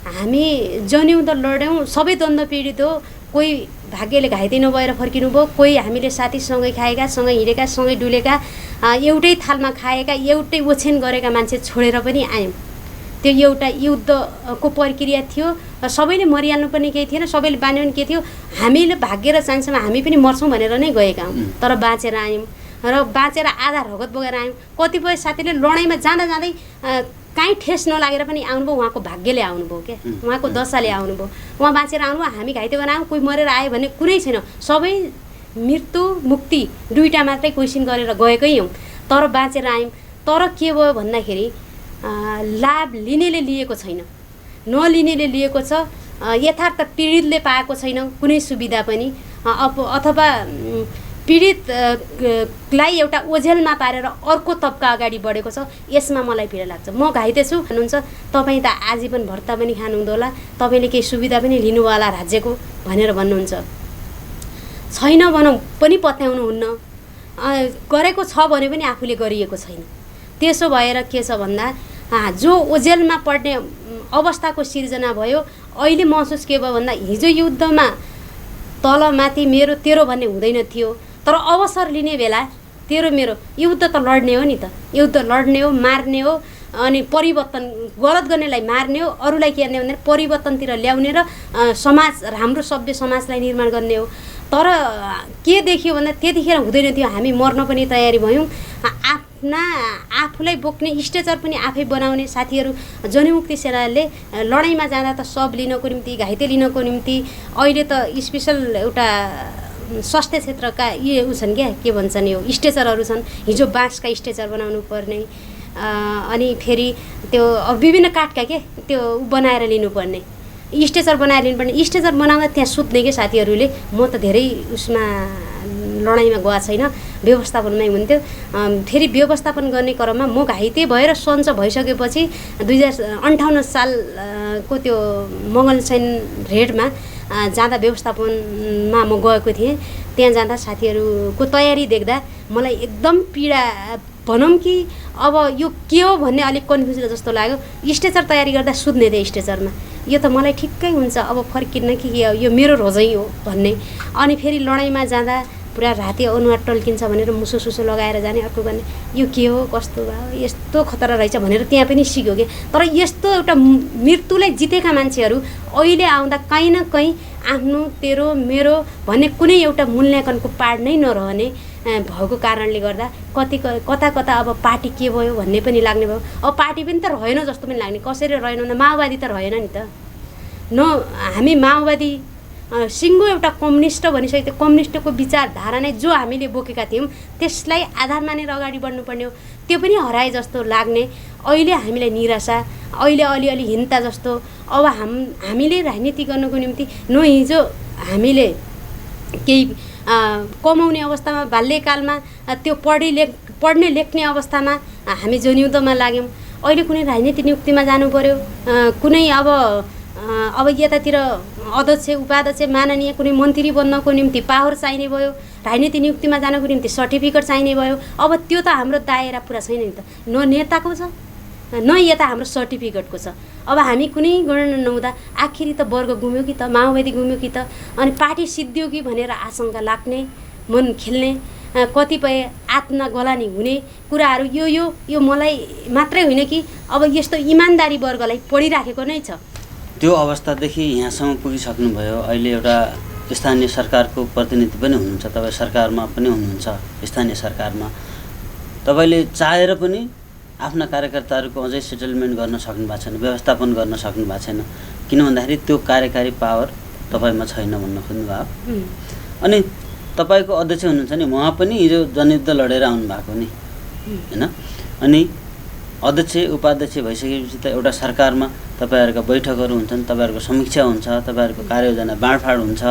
हामी जनयुद्ध लड्यौँ, सबै द्वन्द्व पीडित हो, कोही भाग्यले घाइते नभएर फर्किनु भयो, कोही हामीले साथीसँगै खाएका, सँगै हिँडेका, सँगै डुलेका, एउटै थालमा खाएका, एउटै ओछ्यान गरेका मान्छे छोडेर पनि आयौँ। त्यो एउटा युद्धको प्रक्रिया थियो, सबैले मरिहाल्नु पनि केही थिएन, सबैले बाँध्नु पनि केही थियो। हामीले भाग्य र चान्समा हामी पनि मर्छौँ भनेर नै गएका हौँ, तर बाँचेर आयौँ र बाँचेर आधा रगत बोकेर आयौँ। कतिपय साथीले लडाइँमा जाँदा जाँदै काहीँ ठेस नलागेर पनि आउनुभयो, उहाँको भाग्यले आउनुभयो क्या, उहाँको दशाले आउनुभयो, उहाँ बाँचेर आउनुभयो। हामी घाइते बनायौँ, कोही मरेर आयो भन्ने कुनै छैन, सबै मृत्यु मुक्ति दुईवटा मात्रै क्वेसन गरेर गएकै हौँ, तर बाँचेर आयौँ। तर के भयो भन्दाखेरि लाभ लिनेले लिएको छैन, नलिनेले लिएको छ। यथार्थ पीडितले पाएको छैन कुनै सुविधा पनि, अथवा पीडितलाई एउटा ओझेलमा पारेर अर्को तबका अगाडि बढेको छ। यसमा मलाई पीडा लाग्छ। म घाइते छु भन्नुहुन्छ, तपाईँ त आजीवन भर्ता पनि खानुहुँदो होला, तपाईँले केही सुविधा पनि लिनु होला राज्यको भनेर भन्नुहुन्छ। छैन भनौँ पनि पत्याउनुहुन्न, गरेको छ भने पनि आफूले गरिएको छैन। त्यसो भएर के छ भन्दा जो ओझेलमा पर्ने अवस्थाको सिर्जना भयो। अहिले महसुस के भयो भन्दा हिजो युद्धमा तल माथि मेरो तेरो भन्ने हुँदैन थियो, तर अवसर लिने बेला तेरो मेरो, युद्ध त लड्ने हो नि त, युद्ध लड्ने हो, मार्ने हो, अनि परिवर्तन गलत गर्नेलाई मार्ने हो, अरूलाई के गर्ने भने परिवर्तनतिर ल्याउने र समाज राम्रो सभ्य समाजलाई निर्माण गर्ने हो। तर के देखियो भन्दा त्यतिखेर हुँदैन थियो, हामी मर्न पनि तयारी भयौँ। आफूलाई बोक्ने स्ट्रेचर पनि आफै बनाउने साथीहरू जनमुक्ति सेनाले लडाइँमा जाँदा त सब लिनको निम्ति, घाइते लिनको निम्ति अहिले त स्पेसल एउटा स्वास्थ्य क्षेत्रका ऊ छन् क्या, के भन्छन् यो स्ट्रेचरहरू छन्। हिजो बाँसका स्ट्रेचर बनाउनु पर्ने, अनि फेरि त्यो विभिन्न काठका के त्यो बनाएर लिनुपर्ने, स्ट्रेचर बनाएर लिनुपर्ने। स्ट्रेचर बनाउँदा त्यहाँ सुत्ने के साथीहरूले। म त धेरै उसमा लडाइँमा गएको छैन, व्यवस्थापनमै हुन्थ्यो। फेरि व्यवस्थापन गर्ने क्रममा म घाइते भएर सन्च भइसकेपछि 2058 सालको त्यो मङ्गलसैन रेडमा जाँदा व्यवस्थापनमा म गएको थिएँ। त्यहाँ जाँदा साथीहरूको तयारी देख्दा मलाई एकदम पीडा भनौँ कि अब यो के हो भन्ने अलिक कन्फ्युज जस्तो लाग्यो। स्ट्रेचर तयारी गर्दा सुत्ने थिएँ स्ट्रेचरमा, यो त मलाई ठिक्कै हुन्छ, अब फर्किन्न कि यो मेरो रोजै हो भन्ने। अनि फेरि लडाइँमा जाँदा पुरा राति अनुहार टल्किन्छ भनेर मुसो सुसो लगाएर जाने, अर्को गर्ने, यो के हो कस्तो भयो यस्तो खतरा रहेछ भनेर त्यहाँ पनि सिक्यो कि। तर यस्तो एउटा मृत्युलाई जितेका मान्छेहरू अहिले आउँदा कहीँ न कहीँ आफ्नो तेरो मेरो भन्ने कुनै एउटा मूल्याङ्कनको पाड नै नरहने भएको कारणले गर्दा कता कता अब पार्टी के भयो भन्ने पनि लाग्ने भयो। अब पार्टी पनि त रहेन जस्तो पनि लाग्ने। कसरी रहेन भन्दा माओवादी त रहेन नि त, हामी माओवादी सिङ्गो एउटा कम्युनिस्ट भनिसकेको थियो। कम्युनिस्टको विचारधारा नै जो हामीले बोकेका थियौँ त्यसलाई आधार मानेर अगाडि बढ्नुपर्ने हो, त्यो पनि हराए जस्तो लाग्ने। अहिले हामीलाई निराशा, अहिले अलिअलि हिंसा जस्तो। अब हामीले राजनीति गर्नको निम्ति हिजो हामीले केही कमाउने अवस्थामा बाल्यकालमा त्यो पढ्ने लेख्ने अवस्थामा हामी जनयुद्धमा लाग्यौँ। अहिले कुनै राजनीतिक नियुक्तिमा जानु पर्यो, कुनै अब यतातिर अध्यक्ष उपाध्यक्ष माननीय कुनै मन्त्री बन्नको निम्ति पावर चाहिने भयो, राजनीतिक नियुक्तिमा जानको निम्ति सर्टिफिकेट चाहिने भयो। अब त्यो त हाम्रो दायरा पुरा छैन नि त, न नेताको छ न यता हाम्रो सर्टिफिकेटको छ। अब हामी कुनै गणना नहुँदा आखिरी त वर्ग गुम्यो कि त, माओवादी गुम्यो कि त, अनि पार्टी सिद्धियो कि भनेर आशंका लाग्ने, मन खेल्ने, कतिपय आत्मा गलानी हुने कुराहरू यो मलाई मात्रै होइन कि अब यस्तो इमान्दारी वर्गलाई पढिराखेको नै छ। त्यो अवस्थादेखि यहाँसम्म पुगिसक्नुभयो। अहिले एउटा स्थानीय सरकारको प्रतिनिधि पनि हुनुहुन्छ, तपाईँ सरकारमा पनि हुनुहुन्छ, स्थानीय सरकारमा तपाईँले चाहेर पनि आफ्ना कार्यकर्ताहरूको अझै सेटलमेन्ट गर्न सक्नु भएको छैन, व्यवस्थापन गर्न सक्नु भएको छैन, किन भन्दाखेरि त्यो कार्यकारी पावर तपाईँमा छैन भन्न खोज्नुभयो। अनि तपाईँको अध्यक्ष हुनुहुन्छ नि, उहाँ पनि हिजो जनयुद्ध लडेर आउनुभएको नि होइन। अनि अध्यक्ष उपाध्यक्ष भइसकेपछि त एउटा सरकारमा तपाईँहरूका बैठकहरू हुन्छन्, तपाईँहरूको समीक्षा हुन्छ, तपाईँहरूको कार्ययोजना बाँडफाँड हुन्छ,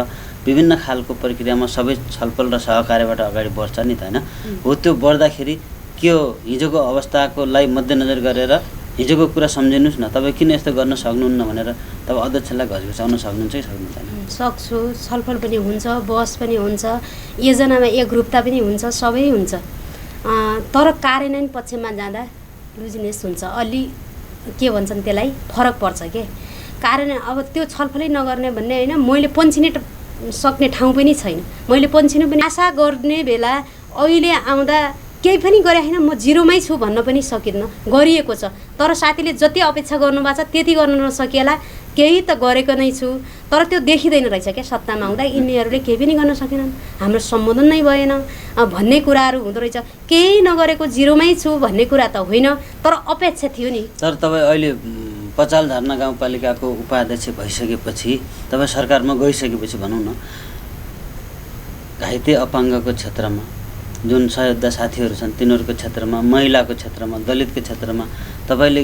विभिन्न खालको प्रक्रियामा सबै छलफल र सहकार्यबाट अगाडि बढ्छ नि त होइन। हो त्यो बढ्दाखेरि के हो, हिजोको अवस्थाकोलाई मध्यनजर गरेर हिजोको कुरा सम्झिनुहोस् न, तपाईँ किन यस्तो गर्न सक्नुहुन्न भनेर तपाईँ अध्यक्षलाई घचघचाउन सक्नुहुन्छ कि सक्नुहुँदैन? सक्छु, छलफल पनि हुन्छ, बहस पनि हुन्छ, योजनामा एकरूपता पनि हुन्छ, सबै हुन्छ। तर कार्यान्वयन पक्षमा जाँदा लुजिनेस हुन्छ, अलि के भन्छन् त्यसलाई फरक पर्छ के। कार्यान्वयन अब त्यो छलफलै नगर्ने भन्ने होइन, मैले पन्छिने सक्ने ठाउँ पनि छैन, मैले पन्छिनु पनि आशा गर्ने बेला अहिले आउँदा केही पनि गरे होइन, म जिरोमै छु भन्न पनि सकिन्न, गरिएको छ। तर साथीले जति अपेक्षा गर्नुभएको छ त्यति गर्न नसकिएला, केही त गरेको नै छु, तर त्यो देखिँदैन रहेछ क्या। सत्तामा आउँदा यिनीहरूले केही पनि गर्न सकेनन्, हाम्रो सम्बोधन नै भएन भन्ने कुराहरू हुँदो रहेछ। केही नगरेको जिरोमै छु भन्ने कुरा त होइन, तर अपेक्षा थियो नि। तर तपाईँ अहिले पचाल झरना गाउँपालिकाको उपाध्यक्ष भइसकेपछि, तपाईँ सरकारमा गइसकेपछि भनौँ न, घाइते अपाङ्गको क्षेत्रमा जुन सहयोद्धा साथीहरू छन् तिनीहरूको क्षेत्रमा, महिलाको क्षेत्रमा, दलितको क्षेत्रमा तपाईँले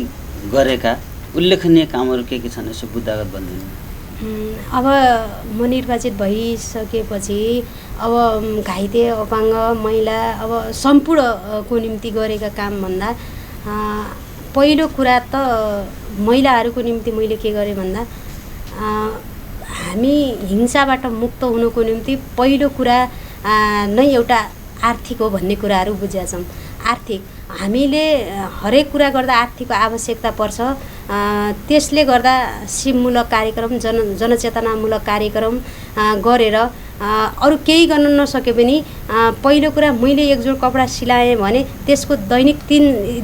गरेका उल्लेखनीय कामहरू के छन् यसो बुद्धागत भनिदिनु। अब म निर्वाचित भइसकेपछि अब घाइते अपाङ्ग महिला अब सम्पूर्णको निम्ति गरेका काम भन्दा पहिलो कुरा त महिलाहरूको निम्ति मैले के गरेँ भन्दा हामी हिंसाबाट मुक्त हुनुको निम्ति पहिलो कुरा नै एउटा आर्थिक हो भन्ने कुराहरू बुझेका छौँ। आर्थिक हामीले हरेक कुरा गर्दा आर्थिकको आवश्यकता पर्छ। त्यसले गर्दा सिपमूलक कार्यक्रम जनचेतनामूलक कार्यक्रम गरेर अरू केही गर्न नसके पनि पहिलो कुरा मैले एक जोड कपडा सिलाएँ भने त्यसको दैनिक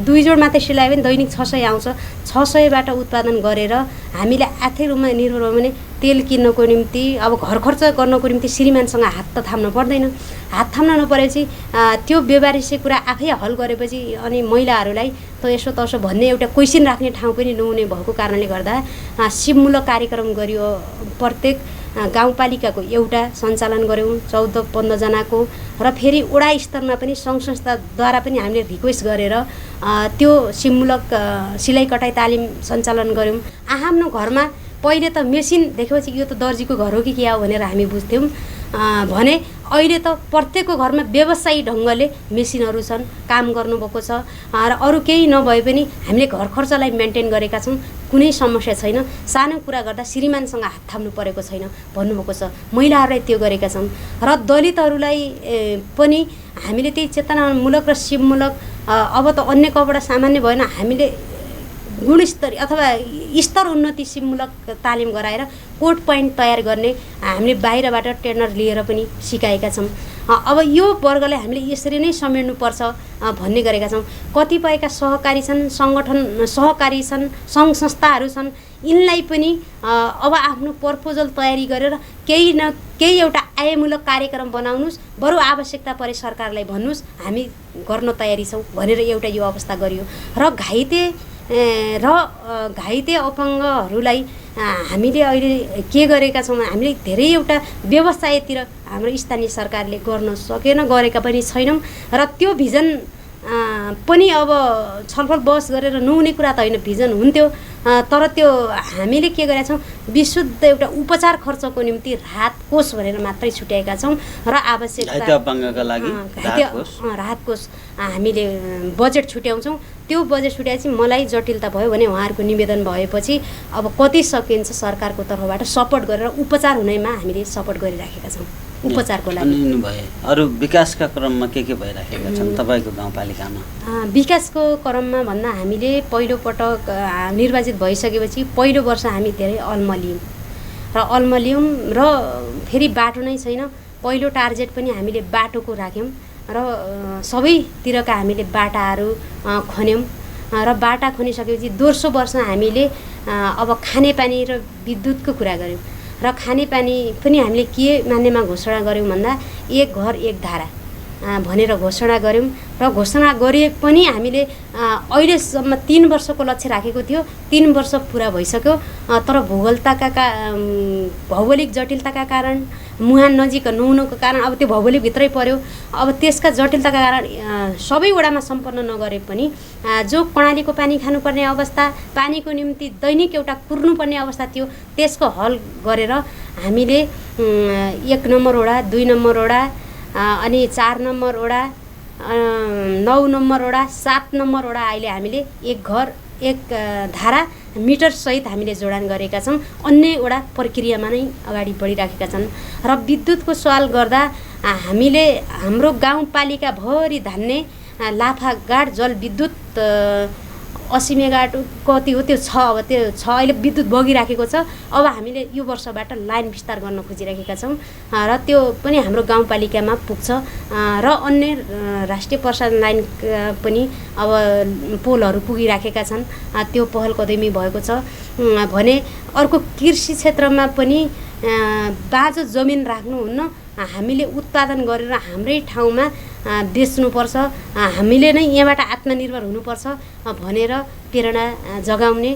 2 जोड मात्रै सिलायो भने दैनिक 600 आउँछ। 600बाट उत्पादन गरेर हामीले आर्थिक रूपमा निर्भर भयो भने तेल किन्नको निम्ति अब घर खर्च गर्नको निम्ति श्रीमानसँग हात त थाम्नु पर्दैन। हात थाम्न नपरेपछि त्यो व्यवहारिक कुरा आफै हल गरेपछि अनि महिलाहरूलाई त यसो तसो भन्ने एउटा क्वेसन राख्ने ठाउँ पनि नहुने भएको कारणले गर्दा सिपमूलक कार्यक्रम गरियो। प्रत्येक गाउँपालिकाको एउटा सञ्चालन गऱ्यौँ 14-15 जनाको, र फेरि वडा स्तरमा पनि सङ्घ संस्थाद्वारा पनि हामीले रिक्वेस्ट गरेर त्यो सिपमूलक सिलाइ कटाइ तालिम सञ्चालन गऱ्यौँ। आफ्नो घरमा पहिले त मेसिन देखेपछि यो त दर्जीको घर हो कि क्या हो भनेर हामी बुझ्थ्यौँ भने अहिले त प्रत्येकको घरमा व्यवसायी ढङ्गले मेसिनहरू छन्, काम गर्नुभएको छ र अरू केही नभए पनि हामीले घर खर्चलाई मेन्टेन गरेका छौँ। कुनै समस्या छैन। सानो कुरा गर्दा श्रीमानसँग हात थाम्नु परेको छैन भन्नुभएको छ। महिलाहरूलाई त्यो गरेका छौँ र दलितहरूलाई पनि हामीले त्यही चेतनामूलक र सिपमूलक अब त अन्य कपडा सामान्य भएन, हामीले गुणस्तरीय अथवा स्तर उन्नति सिपमूलक तालिम गराएर कोट प्यान्ट तयार गर्ने हामीले बाहिरबाट ट्रेनर लिएर पनि सिकाएका छौँ। अब यो वर्गलाई हामीले यसरी नै समेट्नुपर्छ भन्ने गरेका छौँ। कतिपयका सहकारी छन्, सङ्गठन सहकारी छन्, सङ्घ संस्थाहरू छन्, यिनलाई पनि अब आफ्नो प्रपोजल तयारी गरेर केही न केही एउटा आयमूलक कार्यक्रम बनाउनुहोस्, बरु आवश्यकता परे सरकारलाई भन्नुहोस्, हामी गर्न तयारी छौँ भनेर एउटा यो अवस्था गरियो। र घाइते अपाङ्गहरूलाई हामीले अहिले के गरेका छौँ, हामीले धेरै एउटा व्यवसायतिर हाम्रो स्थानीय सरकारले गर्न सकेन, गरेका पनि छैनौँ र त्यो भिजन पनि अब छलफल बहस गरेर नहुने कुरा त होइन, भिजन हुन्थ्यो। तर त्यो हामीले के गरेका छौँ, विशुद्ध एउटा उपचार खर्चको निम्ति राहत कोष भनेर मात्रै छुट्याएका छौँ र आवश्यकता राहत कोष हामीले बजेट छुट्याउँछौँ। त्यो बजेट छुट्याएपछि मलाई जटिलता भयो भने उहाँहरूको निवेदन भएपछि अब कति सकिन्छ सरकारको तर्फबाट सपोर्ट गरेर उपचार हुनेमा हामीले सपोर्ट गरिराखेका छौँ उपचारको लागि। अरू विकासका क्रममा के भइराखेका छन् तपाईँको गाउँपालिकामा? विकासको क्रममा भन्दा हामीले पहिलोपटक निर्वाचित भइसकेपछि पहिलो वर्ष हामी धेरै अल्मलियौँ र फेरि बाटो नै छैन। पहिलो टार्गेट पनि हामीले बाटोको राख्यौँ र सबैतिरका हामीले बाटाहरू खन्यौँ र बाटा खनिसकेपछि दोस्रो वर्ष हामीले अब खानेपानी र विद्युतको कुरा गऱ्यौँ र खानेपानी पनि हामीले के मान्यमा घोषणा गऱ्यौँ भन्दा एक घर एक धारा भनेर घोषणा गऱ्यौँ र घोषणा गरे पनि हामीले अहिलेसम्म 3 वर्षको लक्ष्य राखेको थियो। 3 वर्ष पुरा भइसक्यो, तर भौगोलिक जटिलताका कारण, मुहान नजिक नहुनुको कारण अब त्यो भौगोलिकभित्रै पर्यो। अब त्यसका जटिलताका कारण सबै वडामा सम्पन्न नगरे पनि जो कर्णालीको पानी खानुपर्ने अवस्था, पानीको निम्ति दैनिक एउटा कुर्नुपर्ने अवस्था थियो, त्यसको हल गरेर हामीले 1 नम्बर वडा, 2 नम्बर वडा अनि 4 नम्बर वडा, 9 नम्बर वडा, 7 नम्बर वडा अहिले हामीले एक घर एक धारा मिटर सहित हामीले जोडान गरेका छौँ। अन्य वडा प्रक्रियामा नै अगाडि बढिराखेका छन्। र विद्युतको सवाल गर्दा हामीले हाम्रो गाउँपालिका भरि धान्ने लाफागाड जलविद्युत 80 मेगावाट कति हो त्यो छ। अब त्यो छ, अहिले विद्युत बगिराखेको छ। अब हामीले यो वर्षबाट लाइन विस्तार गर्न खोजिराखेका छौँ र त्यो पनि हाम्रो गाउँपालिकामा पुग्छ र अन्य राष्ट्रिय प्रसारण लाइन पनि अब पोलहरू पुगिराखेका छन्। त्यो पहल कदमी भएको छ भने अर्को कृषि क्षेत्रमा पनि बाँझो जमिन राख्नुहुन्न, हामीले उत्पादन गरेर हाम्रै ठाउँमा बेच्नुपर्छ, हामीले नै यहाँबाट आत्मनिर्भर हुनुपर्छ भनेर प्रेरणा जगाउने,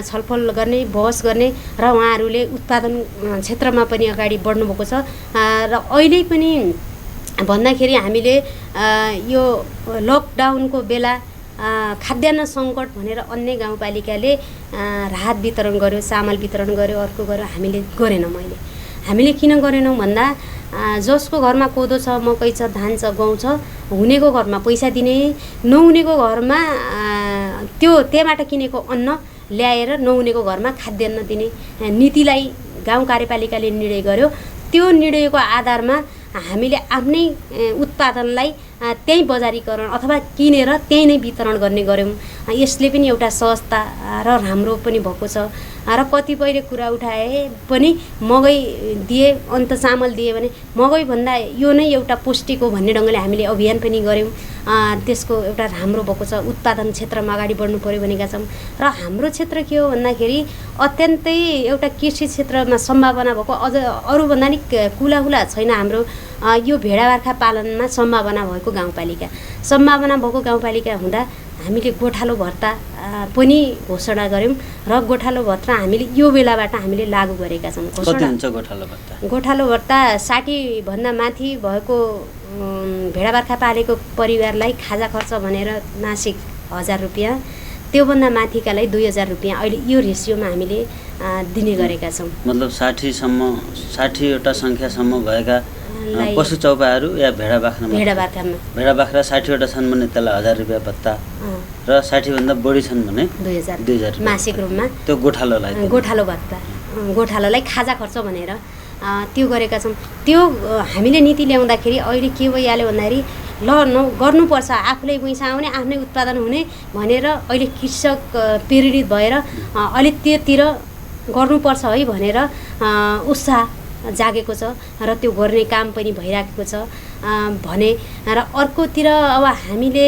छलफल गर्ने, बहस गर्ने र उहाँहरूले उत्पादन क्षेत्रमा पनि अगाडि बढ्नुभएको छ। र अहिले पनि भन्दाखेरि हामीले यो लकडाउनको बेला खाद्यान्न सङ्कट भनेर अन्य गाउँपालिकाले राहत वितरण गर्यो, चामल वितरण गर्यो, अर्को गर्यो, हामीले गरेनौँ। हामीले किन गरेनौँ भन्दा जसको घरमा कोदो छ, मकै छ, धान छ, गहुँ छ, हुनेको घरमा पैसा दिने, नहुनेको घरमा त्यहाँबाट किनेको अन्न ल्याएर नहुनेको घरमा खाद्यान्न दिने नीतिलाई गाउँ कार्यपालिकाले निर्णय गर्यो। त्यो निर्णयको आधारमा हामीले आफ्नै उत्पादनलाई त्यही बजारीकरण अथवा किनेर त्यही नै वितरण गर्ने गऱ्यौँ। यसले पनि एउटा सहजता र राम्रो पनि भएको छ। र कतिपयले कुरा उठाए पनि मकै दिए अन्त चामल दिए भने मकै भन्दा यो नै एउटा पौष्टिक हो भन्ने ढङ्गले हामीले अभियान पनि गऱ्यौँ। त्यसको एउटा राम्रो भएको छ। उत्पादन क्षेत्रमा अगाडि बढ्नु पर्यो भनेका छौँ। र हाम्रो क्षेत्र के हो भन्दाखेरि अत्यन्तै एउटा कृषि क्षेत्रमा सम्भावना भएको, अझ अरूभन्दा नि कुलाहुला छैन हाम्रो यो भेडा बाख्रा पालनमा सम्भावना भएको गाउँपालिका। सम्भावना भएको गाउँपालिका हुँदा हामीले गोठालो भत्ता पनि घोषणा गऱ्यौँ र गोठालो भत्ता हामीले यो बेलाबाट हामीले लागू गरेका छौँ। कति हुन्छ गोठालो भत्ता? गोठालो भत्ता 60 भन्दा माथि भएको भेडा बाख्रा पालेको परिवारलाई खाजा खर्च भनेर मासिक 1000 रुपियाँ, त्योभन्दा माथिकालाई 2000 रुपियाँ अहिले यो रेसियोमा हामीले दिने गरेका छौँ। मतलब 60वटा सङ्ख्यासम्म भएका पशु चौपाहरू या भेडा बाख्रा 60वटा छन् भने त्यसलाई 1000 रुपियाँ भत्ता र 60 भन्दा बढी छन् भने 2000 मासिक रूपमा त्यो गोठालो भत्ता, गोठालोलाई खाजा खर्च भनेर त्यो गरेका छौँ। त्यो हामीले नीति ल्याउँदाखेरि अहिले के भइहाल्यो भन्दाखेरि गर्नुपर्छ, आफूलाई पैसा आउने, आफ्नै उत्पादन हुने भनेर अहिले कृषक प्रेरित भएर अहिले त्योतिर गर्नुपर्छ है भनेर उत्साह जागेको छ र त्यो गर्ने काम पनि भइराखेको छ भने। र अर्कोतिर अब हामीले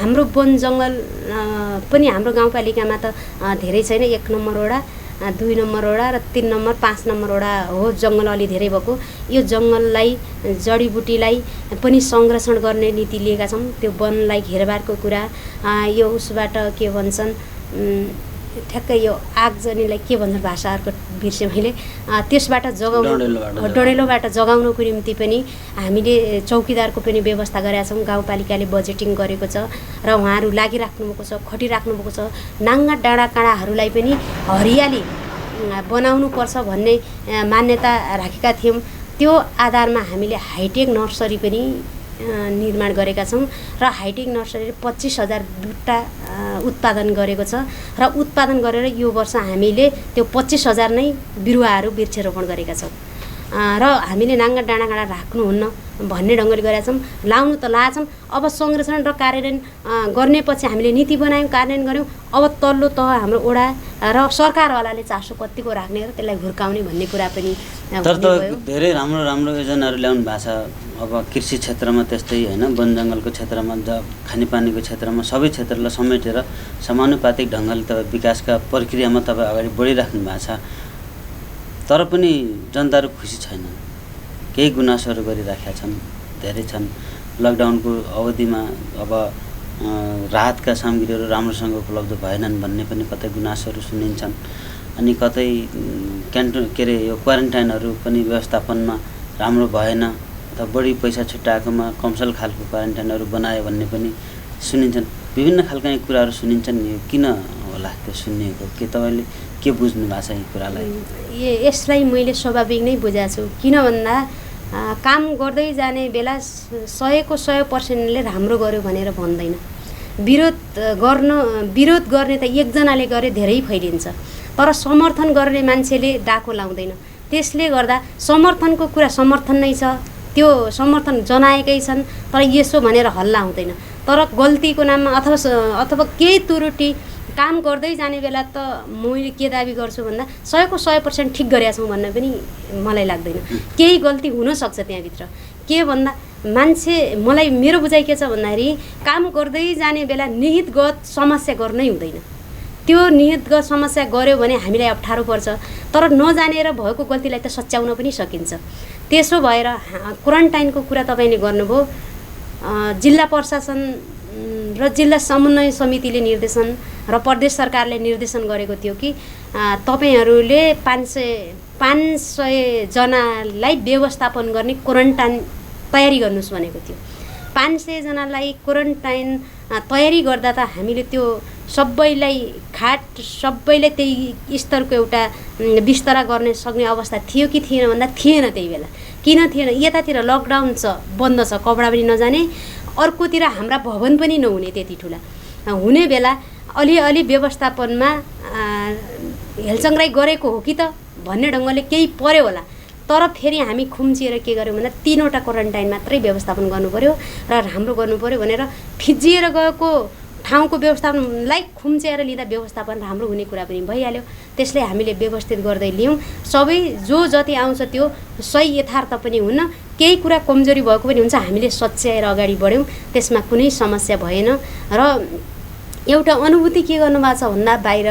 हाम्रो वन जङ्गल पनि हाम्रो गाउँपालिकामा त धेरै छैन। 1 नम्बर वडा, 2 नम्बर वडा र 3 नम्बर 5 नम्बर वडा हो जङ्गल अलि धेरै भएको। यो जङ्गललाई जडीबुटीलाई पनि संरक्षण गर्ने नीति लिएका छौँ। त्यो वनलाई घेरबारको कुरा यो उसबाट के भन्छन् ठ्याक्कै यो आगजनीलाई के भन्छ भाषाहरूको बिर्सेँ मैले, त्यसबाट जगाउनु, डढेलोबाट जगाउनको निम्ति पनि हामीले चौकीदारको पनि व्यवस्था गरेका छौँ। गाउँपालिकाले बजेटिङ गरेको छ र उहाँहरू लागिराख्नु भएको छ, खटिराख्नु भएको छ। नाङ्गा डाँडा काँडाहरूलाई पनि हरियाली बनाउनुपर्छ भन्ने मान्यता राखेका थियौँ। त्यो आधारमा हामीले हाइटेक नर्सरी पनि निर्माण गरेका छौँ र हाइटेक नर्सरीले 25,000 बुट्टा उत्पादन गरेको छ र उत्पादन गरेर यो वर्ष हामीले त्यो 25,000 नै बिरुवाहरू वृक्षारोपण गरेका छौँ र हामीले नाङ्गा डाँडा काँडा राख्नुहुन्न भन्ने ढङ्गले गरेका छौँ। लाउनु त लाछौँ, अब संरक्षण र कार्यान्वयन गर्नेपछि हामीले नीति बनायौँ, कार्यान्वयन गऱ्यौँ। अब तल्लो तह हाम्रो ओडा र सरकारवालाले चासो कतिको राख्ने र त्यसलाई हुर्काउने भन्ने कुरा पनि तर त धेरै राम्रो राम्रो योजनाहरू ल्याउनु भएको छ। अब कृषि क्षेत्रमा त्यस्तै होइन, वन जङ्गलको क्षेत्रमा, खानेपानीको क्षेत्रमा सबै क्षेत्रलाई समेटेर समानुपातिक ढङ्गले तपाईँ विकासका प्रक्रियामा तपाईँ अगाडि बढिराख्नु भएको छ। तर पनि जनताहरू खुसी छैन, केही गुनासोहरू गरिराखेका छन्, धेरै छन्। लकडाउनको अवधिमा अब राहतका सामग्रीहरू राम्रोसँग उपलब्ध भएनन् भन्ने पनि कतै गुनासोहरू सुनिन्छन्। अनि कतै यो क्वारेन्टाइनहरू पनि व्यवस्थापनमा राम्रो भएन अथवा बढी पैसा छुट्याएकोमा कमसल खालको क्वारेन्टाइनहरू बनायो भन्ने पनि सुनिन्छन्। विभिन्न खालका यी कुराहरू सुनिन्छन्। यो किन होला त्यो सुनिएको? के तपाईँले के बुझ्नु भएको छ यी कुरालाई? यसलाई मैले स्वाभाविक नै बुझाएको छु। किन भन्दा काम गर्दै जाने बेला 100% राम्रो गर्यो भनेर भन्दैन। विरोध गर्ने त एकजनाले गरे धेरै फैलिन्छ, तर समर्थन गर्ने मान्छेले डाको लाउँदैन। त्यसले गर्दा समर्थनको कुरा समर्थन नै छ, त्यो समर्थन जनाएकै छन्, तर यसो भनेर हल्ला हुँदैन। तर गल्तीको नाममा अथवा केही त्रुटि काम गर्दै जाने बेला त मैले के दाबी गर्छु भन्दा 100% ठिक गरेका छौँ भन्न पनि मलाई लाग्दैन। केही गल्ती हुनसक्छ त्यहाँभित्र। के भन्दा मलाई मेरो बुझाइ के छ भन्दाखेरि काम गर्दै जाने बेला निहितगत समस्या गर्नै हुँदैन। त्यो निहितगत समस्या गऱ्यो भने हामीलाई अप्ठ्यारो पर्छ, तर नजानेर भएको गल्तीलाई त सच्याउन पनि सकिन्छ। त्यसो भएर क्वारेन्टाइनको कुरा तपाईँले गर्नुभयो। जिल्ला प्रशासन र जिल्ला समन्वय समितिले निर्देशन र प्रदेश सरकारले निर्देशन गरेको थियो कि तपाईँहरूले 500 जनालाई व्यवस्थापन गर्ने क्वारेन्टाइन तयारी गर्नुहोस् भनेको थियो। 500 जनालाई क्वारेन्टाइन तयारी गर्दा त हामीले त्यो सबैलाई सबैलाई त्यही स्तरको एउटा बिस्तरा गर्न सक्ने अवस्था थियो कि थिएन भन्दा थिएन त्यही बेला। किन थिएन? यतातिर लकडाउन छ, बन्द छ, कपडा पनि नजाने, अर्कोतिर हाम्रा भवन पनि नहुने, त्यति ठुला हुने बेला अलिअलि व्यवस्थापनमा हेलचङ्ग्राई गरेको हो कि त भन्ने ढङ्गले केही पर्यो होला। तर फेरि हामी खुम्चिएर के गर्यौँ भन्दा 3वटा क्वारेन्टाइन मात्रै व्यवस्थापन गर्नु पर्यो र राम्रो गर्नु पर्यो भनेर फिजिएर गएको ठाउँको व्यवस्थापनलाई खुम्चिएर लिँदा व्यवस्थापन राम्रो हुने कुरा पनि भइहाल्यो। त्यसले हामीले व्यवस्थित गर्दै लियौँ। सबै जति आउँछ त्यो सही यथार्थ पनि हुन्न, केही कुरा कमजोरी भएको पनि हुन्छ, हामीले सच्याएर अगाडि बढ्यौँ। त्यसमा कुनै समस्या भएन। र एउटा अनुभूति के गर्नुभएको छ भन्दा बाहिर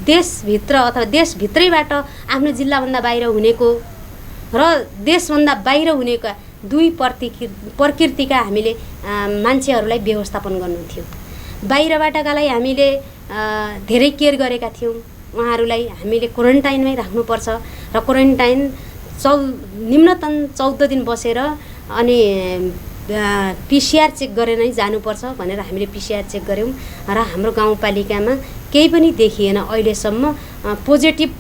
देशभित्र अथवा देशभित्रैबाट आफ्नो जिल्लाभन्दा बाहिर हुनेको र देशभन्दा बाहिर हुनेका दुई प्रकृतिका हामीले मान्छेहरूलाई व्यवस्थापन गर्नु थियो। बाहिरबाटकालाई हामीले धेरै केयर गरेका थियौँ। उहाँहरूलाई हामीले क्वारेन्टाइनमै राख्नुपर्छ र क्वारेन्टाइन निम्नतम 14 दिन बसेर अनि पिसिआर चेक गरेर नै जानुपर्छ भनेर हामीले पिसिआर चेक गऱ्यौँ र हाम्रो गाउँपालिकामा केही पनि देखिएन अहिलेसम्म। पोजिटिभ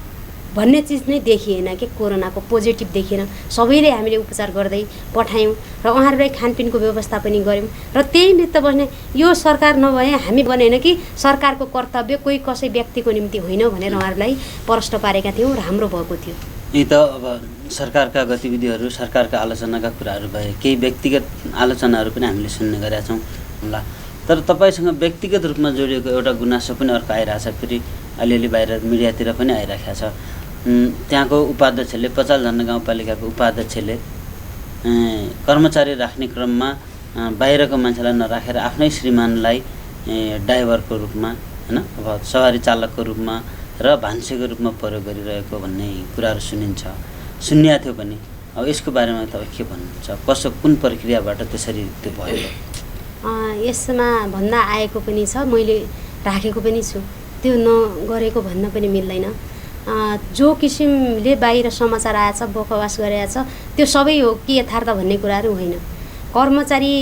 भन्ने चिज नै देखिएन कि कोरोनाको पोजिटिभ देखिएन। सबैले हामीले उपचार गर्दै पठायौँ र उहाँहरूलाई खानपिनको व्यवस्था पनि गऱ्यौँ र त्यही भित्र बस्ने यो सरकार नभए हामी बनेन कि सरकारको कर्तव्य कोही कसै व्यक्तिको निम्ति होइन भनेर उहाँहरूलाई प्रश्न पारेका थियौँ र हाम्रो भएको थियो। यी त अब सरकारका गतिविधिहरू, सरकारका आलोचनाका कुराहरू भए, केही व्यक्तिगत आलोचनाहरू पनि हामीले सुन्ने गरेका छौँ होला। तर तपाईँसँग व्यक्तिगत रूपमा जोडिएको एउटा गुनासो पनि अर्को आइरहेछ, फेरि अलिअलि बाहिर मिडियातिर पनि आइरहेको छ। त्यहाँको उपाध्यक्षले, पचालझन्डा गाउँपालिकाको उपाध्यक्षले कर्मचारी राख्ने क्रममा बाहिरको मान्छेलाई नराखेर आफ्नै श्रीमानलाई ड्राइभरको रूपमा होइन, अब सवारी चालकको रूपमा र भान्सेको रूपमा प्रयोग गरिरहेको भन्ने कुराहरू सुनिएको थियो पनि। अब यसको बारेमा तपाईँ के भन्नुहुन्छ? कुन प्रक्रियाबाट त्यसरी त्यो भयो? यसमा भन्दा आएको पनि छ, मैले राखेको पनि छु। त्यो नगरेको भन्न पनि मिल्दैन। जो किसिमले बाहिर समाचार आएछ, बकवास गरेछ, त्यो सबै हो कि यथार्थ भन्ने कुराहरू होइन। कर्मचारी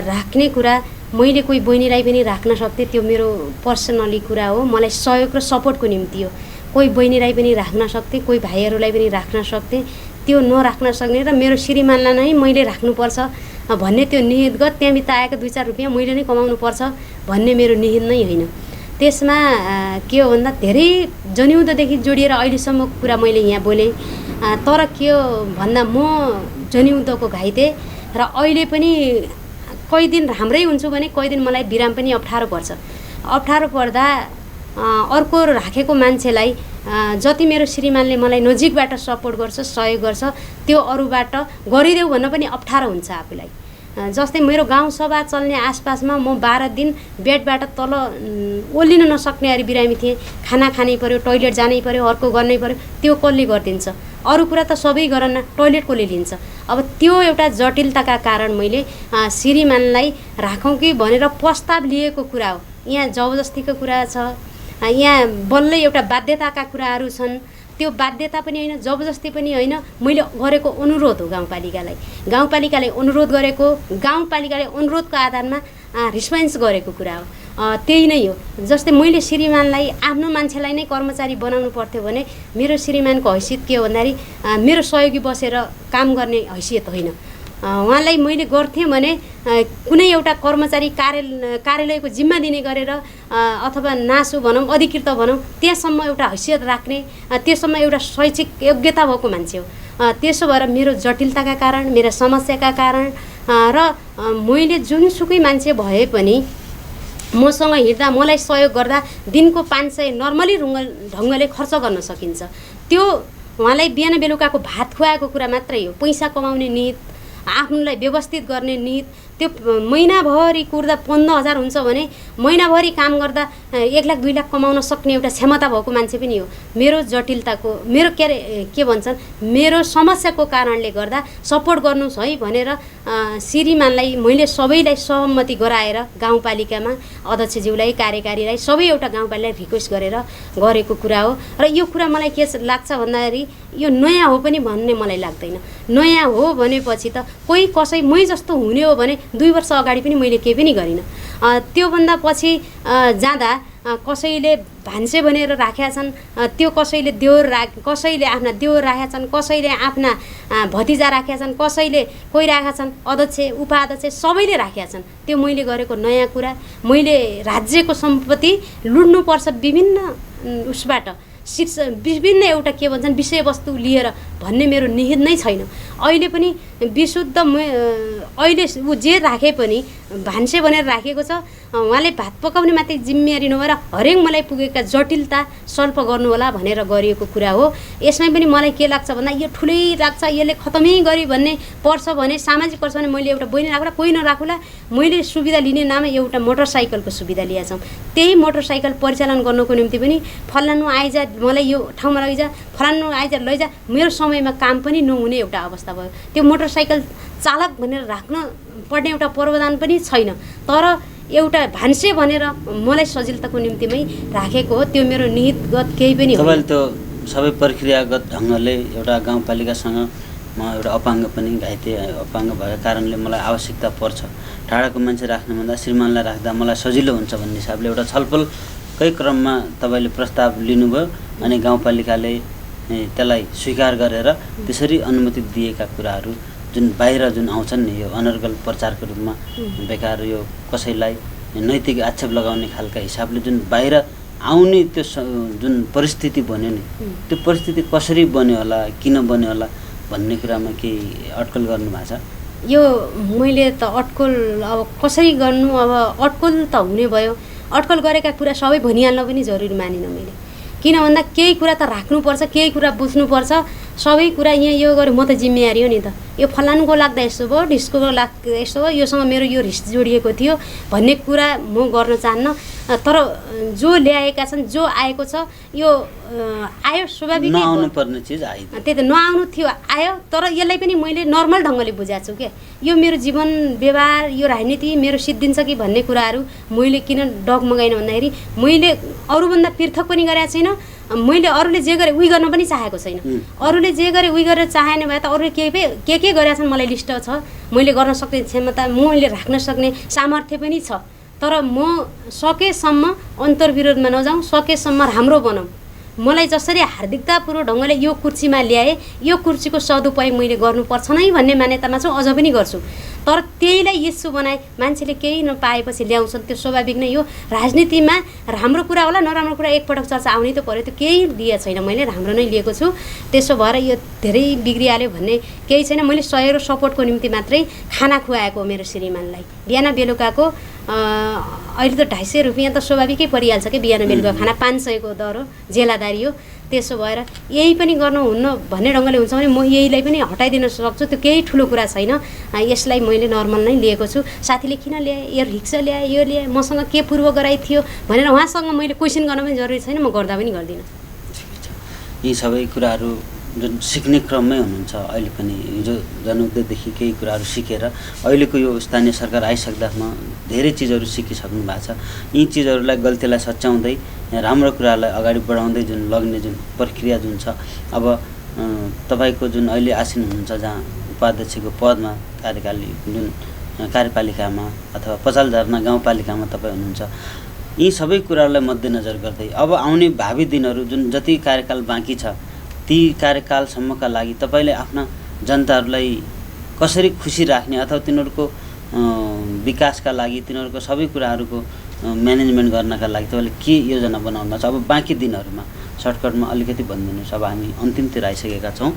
राख्ने कुरा मैले कोही बहिनीलाई पनि राख्न सक्थेँ, त्यो मेरो पर्सनली कुरा हो, मलाई सहयोग र सपोर्टको निम्ति हो। कोही बहिनीलाई पनि राख्न सक्थेँ, कोही भाइहरूलाई पनि राख्न सक्थेँ। त्यो नराख्न सक्ने र मेरो श्रीमानलाई नै मैले राख्नुपर्छ भन्ने त्यो निहितगत त्यहाँभित्र आएको 2-4 रुपियाँ मैले नै कमाउनुपर्छ भन्ने मेरो निहित नै होइन। त्यसमा के हो भन्दा धेरै जन्युदोदेखि जोडिएर अहिलेसम्मको कुरा मैले यहाँ बोलेँ। तर के हो भन्दा म जन्युदोको घाइते र अहिले पनि कहीँ दिन राम्रै हुन्छु भने कहीँ दिन मलाई बिराम पनि अप्ठ्यारो पर्छ। अप्ठ्यारो पर्दा अर्को राखेको मान्छेलाई जति मेरो श्रीमानले मलाई नजिकबाट सपोर्ट गर्छ, सहयोग गर्छ, त्यो अरूबाट गरिदेऊ भन्न पनि अप्ठ्यारो हुन्छ आफूलाई। जस्तै मेरो गाउँसभा चल्ने आसपासमा म 12 दिन बेडबाट तल ओर्लिन नसक्ने गरी बिरामी थिएँ। खाना खानै पर्यो, टोइलेट जानै पर्यो, अर्को गर्नै पर्यो, त्यो कसले गरिदिन्छ? अरू कुरा त सबै गरन्न, टोइलेट कसले लिन्छ? अब त्यो एउटा जटिलताका कारण मैले श्रीमानलाई राखौँ कि भनेर प्रस्ताव लिएको कुरा हो। यहाँ जबरजस्तीको कुरा छ, यहाँ बल्लै एउटा बाध्यताका कुराहरू छन्। त्यो बाध्यता पनि होइन, जबरजस्ती पनि होइन, मैले गरेको अनुरोध हो गाउँपालिकालाई। गाउँपालिकाले अनुरोध गरेको, गाउँपालिकाले अनुरोधको आधारमा रिस्पोन्स गरेको कुरा हो। त्यही नै हो। जस्तै मैले श्रीमानलाई आफ्नो मान्छेलाई नै कर्मचारी बनाउनु पर्थ्यो भने मेरो श्रीमानको हैसियत के हो भन्दाखेरि मेरो सहयोगी बसेर काम गर्ने हैसियत होइन। उहाँलाई मैले गर्थेँ भने कुनै एउटा कर्मचारी कार्यालयको जिम्मा दिने गरेर अथवा नासु भनौँ, अधिकृत भनौँ, त्यहाँसम्म एउटा हैसियत राख्ने, त्यसम्म एउटा शैक्षिक योग्यता भएको मान्छे हो। त्यसो भएर मेरो जटिलताका कारण, मेरो समस्याका कारण र मैले जुनसुकै मान्छे भए पनि मसँग हिँड्दा, मलाई सहयोग गर्दा दिनको 500 नर्मली ढङ्गले खर्च गर्न सकिन्छ। त्यो उहाँलाई बिहान बेलुकाको भात खुवाएको कुरा मात्रै हो। पैसा कमाउने निहित, आफ्नोलाई व्यवस्थित गर्ने निहित, त्यो महिनाभरि कुर्दा 15,000 हुन्छ भने महिनाभरि काम गर्दा 1 लाख 2 लाख कमाउन सक्ने एउटा क्षमता भएको मान्छे पनि हो। मेरो जटिलताको, मेरो के भन्छन्, मेरो समस्याको कारणले गर्दा सपोर्ट गर्नुहोस् है भनेर श्रीमानलाई मैले सबैलाई सहमति गराएर गाउँपालिकामा अध्यक्षज्यूलाई, कार्यकारीलाई, सबै एउटा गाउँपालिकालाई रिक्वेस्ट गरेर गरेको कुरा हो। र यो कुरा मलाई के लाग्छ भन्दाखेरि यो नयाँ हो पनि भन्ने मलाई लाग्दैन। नयाँ हो भनेपछि त कोही कसै मै जस्तो हुने हो भने 2 वर्ष अगाडि पनि मैले केही पनि गरिनँ। त्योभन्दा पछि जाँदा कसैले भान्से भनेर राखेका छन्, त्यो कसैले कसैले आफ्ना देवर राखेका छन्, कसैले आफ्ना भतिजा राखेका छन्, कसैले कोही राखेका छन्, अध्यक्ष उपाध्यक्ष सबैले राखेका छन्। त्यो मैले गरेको नयाँ कुरा, मैले राज्यको सम्पत्ति लुट्नुपर्छ विभिन्न उसबाट, विभिन्न एउटा के भन्छन् विषयवस्तु लिएर भन्ने मेरो निहित नै छैन। अहिले पनि विशुद्ध अहिले ऊ जे राखे पनि भान्से भनेर राखेको छ। उहाँले भात पकाउने मात्रै जिम्मेवारी नभएर हरेक मलाई पुगेका जटिलता सल्भ गर्नु होला भनेर गरिएको कुरा हो। यसमै पनि मलाई के लाग्छ भन्दा यो ठुलै लाग्छ, यसले खतमै गरी भन्ने पर्छ भने, सामाजिक पर्छ भने मैले एउटा बहिनी राखुला, कोही नराखुला, मैले सुविधा लिने नाम एउटा मोटरसाइकलको सुविधा लिएका छौँ। त्यही मोटरसाइकल परिचालन गर्नको निम्ति पनि फलानु आइजा, मलाई यो ठाउँमा लैजा, फलानु आइजा लैजा, मेरो समयमा काम पनि नहुने एउटा अवस्था भयो। त्यो मोटरसाइकल चालक भनेर राख्न पर्ने एउटा प्रावधान पनि छैन। तर एउटा भान्से भनेर मलाई सजिलताको निम्तिमै राखेको हो। त्यो मेरो निहितगत केही पनि हो। तपाईँले त्यो सबै प्रक्रियागत ढङ्गले एउटा गाउँपालिकासँग म एउटा अपाङ्ग पनि, घाइते अपाङ्ग भएको कारणले मलाई आवश्यकता पर्छ, टाढाको मान्छे राख्नुभन्दा श्रीमानलाई राख्दा मलाई सजिलो हुन्छ भन्ने हिसाबले एउटा छलफलकै क्रममा तपाईँले प्रस्ताव लिनुभयो अनि गाउँपालिकाले त्यसलाई स्वीकार गरेर त्यसरी अनुमति दिएका कुराहरू जुन बाहिर जुन आउँछन् नि, यो अनर्गल प्रचारको रूपमा बेकार यो कसैलाई नैतिक आक्षेप लगाउने खालका हिसाबले जुन बाहिर आउने त्यो जुन परिस्थिति बन्यो नि, त्यो परिस्थिति कसरी बन्यो होला, किन बन्यो होला भन्ने कुरामा केही अड्कल गर्नुभएको छ? यो मैले त अड्कल अब कसरी गर्नु, अब अड्कल त हुने भयो। अड्कल गरेका कुरा सबै भनिहाल्न पनि जरुरी मानिनँ मैले। किन भन्दा केही कुरा त राख्नुपर्छ, केही कुरा बुझ्नुपर्छ। सबै कुरा यहाँ यो गऱ्यो म त जिम्मेवारी हो नि त, यो फलानुको लाग्दा यस्तो भयो, ढिस्कोको लाग्दा यस्तो भयो, योसँग मेरो यो रिस जोडिएको थियो भन्ने कुरा म गर्न चाहन्न। तर जो ल्याएका छन्, जो आएको छ, यो आयो स्वाभाविक, नआउनु पर्ने चिज आयो, त्यही त नआउनु थियो आयो। तर यसलाई पनि मैले नर्मल ढङ्गले बुझाएको छु क्या। यो मेरो जीवन व्यवहार, यो राजनीति मेरो सिद्धिन्छ कि भन्ने कुराहरू मैले किन डगमगाइन भन्दाखेरि मैले अरूभन्दा पृथक पनि गरेको छैन। मैले अरूले जे गरे उही गर्न पनि चाहेको छैन। अरूले जे गरे उही गरेर चाहेन भए त अरूले के गरेका छन् मलाई लिस्ट छ। मैले गर्न सक्ने क्षमता मैले राख्न सक्ने सामर्थ्य पनि छ। तर म सकेसम्म अन्तर्विरोधमा नजाउँ, सकेसम्म राम्रो बनाऊँ। मलाई जसरी हार्दिकतापूर्वक ढङ्गले यो कुर्सीमा ल्याए, यो कुर्सीको सदुपयोग मैले गर्नुपर्छ नै भन्ने मान्यतामा छु, अझ पनि गर्छु। तर त्यहीलाई इस्यु बनाए मान्छेले केही नपाएपछि ल्याउँछन्, त्यो स्वाभाविक नै। यो राजनीतिमा राम्रो कुरा होला नराम्रो कुरा एकपटक चर्चा आउनै त पर्यो। त्यो केही लिएको छैन, मैले राम्रो नै लिएको छु। त्यसो भएर यो धेरै बिग्रिहाल्यो भन्ने केही छैन। मैले सहयोग र सपोर्टको निम्ति मात्रै खाना खुवाएको मेरो श्रीमानलाई। बिहान बेलुकाको अहिले त 250 रुपियाँ त स्वाभाविकै परिहाल्छ कि बिहान बेलुका खाना, 500 को दर हो, जेलादारी हो। त्यसो भएर यही पनि गर्नुहुन्न भन्ने ढङ्गले हुन्छ भने म यहीलाई पनि हटाइदिन सक्छु। त्यो केही ठुलो कुरा छैन। यसलाई मैले नर्मल नै लिएको छु। साथीले किन ल्याए, यो रिक्सा ल्याए, यो ल्याए, मसँग के पूर्व गराइ थियो भनेर उहाँसँग मैले क्वेसन गर्न पनि जरुरी छैन, म गर्दा पनि गर्दिनँ। यी सबै कुराहरू जुन सिक्ने क्रममै हुनुहुन्छ अहिले पनि, हिजो जनयुद्धदेखि केही कुराहरू सिकेर अहिलेको यो स्थानीय सरकार आइसक्दामा धेरै चिजहरू सिकिसक्नु भएको छ। यी चिजहरूलाई गल्तीलाई सच्याउँदै राम्रो कुरालाई अगाडि बढाउँदै जुन लग्ने जुन प्रक्रिया जुन छ, अब तपाईँको जुन अहिले आसीन हुनुहुन्छ जहाँ उपाध्यक्षको पदमा जुन कार्यपालिकामा अथवा पचालझरना गाउँपालिकामा तपाईँ हुनुहुन्छ, यी सबै कुराहरूलाई मध्यनजर गर्दै अब आउने भावी दिनहरू जुन जति कार्यकाल बाँकी छ ती कार्यकालसम्मका लागि तपाईँले आफ्ना जनताहरूलाई कसरी खुसी राख्ने अथवा तिनीहरूको विकासका लागि, तिनीहरूको सबै कुराहरूको म्यानेजमेन्ट गर्नका लागि तपाईँले के योजना बनाउनु छ? अब बाँकी दिनहरूमा सर्टकटमा अलिकति भनिदिनुहोस्। अब हामी अन्तिमतिर आइसकेका छौँ।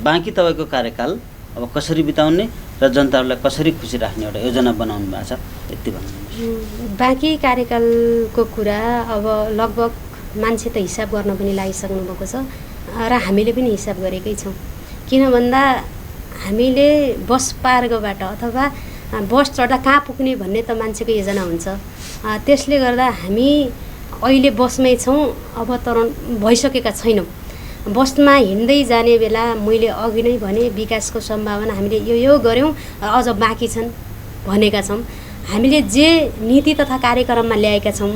बाँकी तपाईँको कार्यकाल अब कसरी बिताउने र जनताहरूलाई कसरी खुसी राख्ने एउटा योजना बनाउनु भएको छ, यति भनिदिनुहोस्। बाँकी कार्यकालको कुरा अब लगभग मान्छे त हिसाब गर्न पनि लागिसक्नु भएको छ र हामीले पनि हिसाब गरेकै छौँ। किन भन्दा हामीले बस पार्गबाट अथवा बस चढ्दा कहाँ पुग्ने भन्ने त मान्छेको योजना हुन्छ। त्यसले गर्दा हामी अहिले बसमै छौँ, अवतरण भइसकेका छैनौँ। बसमा हिँड्दै जाने बेला मैले अघि नै भने विकासको सम्भावना हामीले यो गऱ्यौँ र अझ बाँकी छन् भनेका छौँ। हामीले जे नीति तथा कार्यक्रममा ल्याएका छौँ,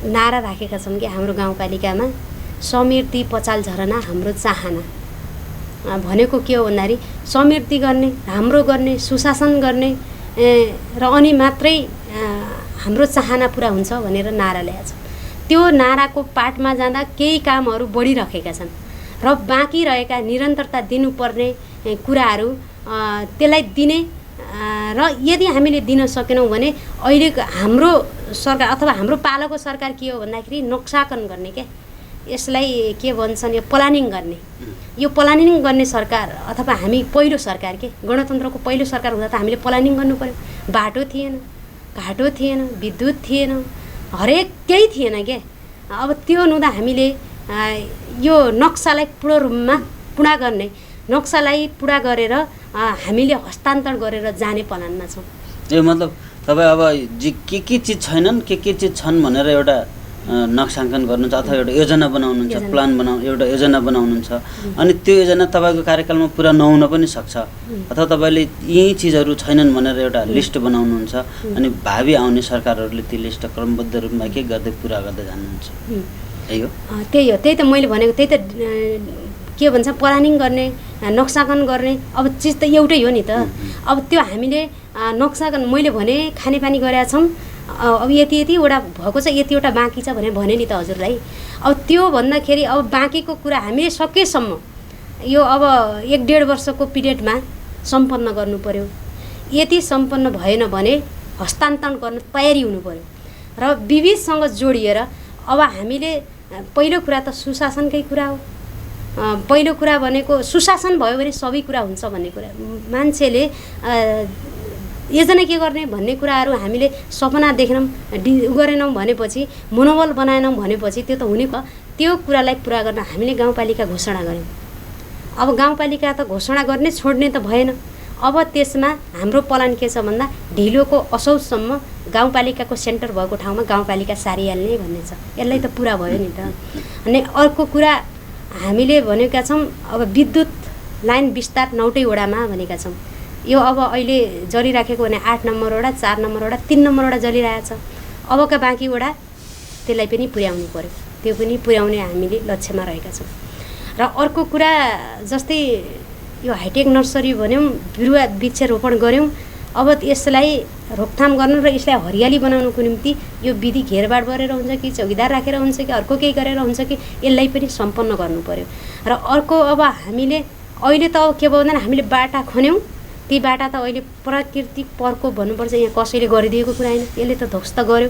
नारा राखेका छौँ कि हाम्रो गाउँपालिकामा समृद्धि पचालझरना हाम्रो चाहना भनेको के हो भन्दाखेरि समृद्धि गर्ने, राम्रो गर्ने, सुशासन गर्ने र अनि मात्रै हाम्रो चाहना पुरा हुन्छ भनेर नारा ल्याएको छ। त्यो नाराको पाठमा जाँदा केही कामहरू बढिरहेका छन् र बाँकी रहेका निरन्तरता दिनुपर्ने कुराहरू त्यसलाई दिने र यदि हामीले दिन सकेनौँ भने अहिले हाम्रो सरकार अथवा हाम्रो पालोको सरकार के हो भन्दाखेरि नक्साकन गर्ने क्या, यसलाई के भन्छन्, यो प्लानिङ गर्ने। यो प्लानिङ गर्ने सरकार अथवा हामी पहिलो सरकार के गणतन्त्रको पहिलो सरकार हुँदा त हामीले प्लानिङ गर्नु पर्यो। बाटो थिएन, घाटो थिएन, विद्युत थिएन, हरेक केही थिएन के। अब त्यो हुँदा हामीले यो नक्सालाई पूर्ण रूपमा पुरा गर्ने, नक्सालाई पुरा गरेर हामीले हस्तान्तरण गरेर जाने प्लानमा छौँ। यो मतलब तपाईँ अब के चिज छैनन्, के चिज छन् भनेर एउटा नक्साङ्कन गर्नुहुन्छ अथवा एउटा योजना बनाउनुहुन्छ, प्लान एउटा योजना बनाउनुहुन्छ। अनि त्यो योजना तपाईँको कार्यकालमा पुरा नहुन पनि सक्छ अथवा तपाईँले यी चिजहरू छैनन् भनेर एउटा लिस्ट बनाउनुहुन्छ। अनि भावी आउने सरकारहरूले ती लिस्ट क्रमबद्ध रूपमा के गर्दै पुरा गर्दै जानुहुन्छ। त्यही त मैले भनेको, त्यही त के भन्छ प्लानिङ गर्ने, नक्साकन गर्ने। अब चिज त एउटै हो नि त। अब त्यो हामीले नक्साकन मैले भने खानेपानी गरेका छौँ, अब यतिवटा भएको छ, यतिवटा बाँकी छ भने नि त हजुरलाई। अब त्यो भन्दाखेरि अब बाँकीको कुरा हामीले सकेसम्म यो अब 1-1.5 वर्षको पिरियडमा सम्पन्न गर्नु पर्यो। यति सम्पन्न भएन भने हस्तान्तरण गर्न तयारी हुनु पर्यो र विविधसँग जोडिएर। अब हामीले पहिलो कुरा त सुशासनकै कुरा हो। पहिलो कुरा भनेको सुशासन भयो भने सबै कुरा हुन्छ भन्ने कुरा। मान्छेले योजना के गर्ने भन्ने कुराहरू हामीले सपना देखेनौँ, गरेनौँ भनेपछि, मनोबल बनाएनौँ भनेपछि त्यो त हुने। त्यो कुरालाई पुरा गर्न हामीले गाउँपालिका घोषणा गऱ्यौँ। अब गाउँपालिका त घोषणा गर्ने छोड्ने त भएन। अब त्यसमा हाम्रो प्लान के छ भन्दा ढिलोको असौजसम्म गाउँपालिकाको सेन्टर भएको ठाउँमा गाउँपालिका सारिहाल्ने भन्ने छ। यसलाई त पुरा भयो नि त। अनि अर्को कुरा हामीले भनेका छौँ, अब विद्युत लाइन विस्तार 9वटै वडामा भनेका छौँ। यो अब अहिले जलिराखेको भने 8 नम्बर वडा, 4 नम्बर वडा, 3 नम्बर वडा जलिरहेको छ। अबका बाँकी वडा त्यसलाई पनि पुर्याउनु पर्यो, त्यो पनि पुर्याउने हामीले लक्ष्यमा रहेका छौँ। र अर्को कुरा जस्तै यो हाइटेक नर्सरी भन्यौँ, बिरुवा वृक्षारोपण गऱ्यौँ, अब यसलाई रोकथाम गर्नु र यसलाई हरियाली बनाउनुको निम्ति यो विधि घेरबाड गरेर हुन्छ कि चौकीदार राखेर हुन्छ कि अर्को केही गरेर हुन्छ कि यसलाई पनि सम्पन्न गर्नु पर्यो। र अर्को अब हामीले अहिले त अब के भयो भन्दा हामीले बाटा खन्यौँ, ती बाटा त अहिले प्राकृतिक प्रकोप भन्नुपर्छ, यहाँ कसैले गरिदिएको कुरा होइन, यसले त ध्वस्त गर्यो।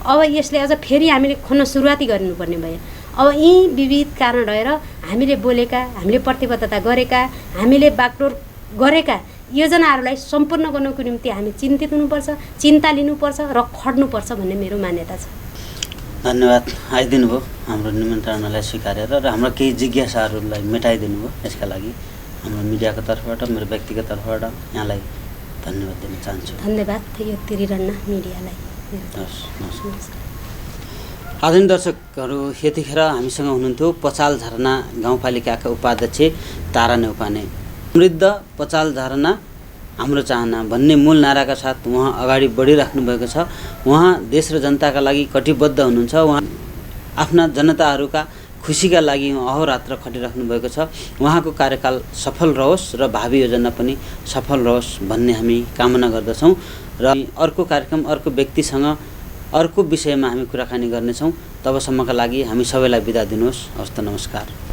अब यसले अझ फेरि हामीले खन्न सुरुवाती गर्नुपर्ने भयो। अब यी विविध कारण रहेर हामीले बोलेका, हामीले प्रतिबद्धता गरेका, हामीले बागडोर गरेका योजनाहरूलाई सम्पूर्ण गर्नको निम्ति हामी चिन्तित हुनुपर्छ, चिन्ता लिनुपर्छ र खट्नुपर्छ भन्ने मेरो मान्यता छ। धन्यवाद, आइदिनु भयो हाम्रो निमन्त्रणालाई स्वीकारेर र हाम्रो केही जिज्ञासाहरूलाई मेटाइदिनु भयो। यसका लागि हाम्रो मिडियाको तर्फबाट, मेरो व्यक्तिगत तर्फबाट यहाँलाई धन्यवाद दिन चाहन्छु। धन्यवाद यो तिरिरन्ना मिडियालाई। हस्, नमस्कार। आदरणीय दर्शकहरू, यतिखेर हामीसँग हुनुहुन्थ्यो पचाल झरना गाउँपालिकाका उपाध्यक्ष तारा नेउपाने। समृद्ध पचाल झरना हाम्रो चाहना भन्ने मूल नाराका साथ उहाँ अगाडि बढिराख्नु भएको छ। उहाँ देश र जनताका लागि कटिबद्ध हुनुहुन्छ। उहाँ आफ्ना जनताहरूका खुसीका लागि अहोरात्र खटिराख्नु भएको छ। उहाँको कार्यकाल सफल रहोस् र भावी योजना पनि सफल रहोस् भन्ने हामी कामना गर्दछौँ। र अर्को कार्यक्रम, अर्को व्यक्तिसँग, अर्को विषयमा हामी कुराकानी गर्नेछौँ। तबसम्मका लागि हामी सबैलाई बिदा दिनुहोस्। हस्त, नमस्कार।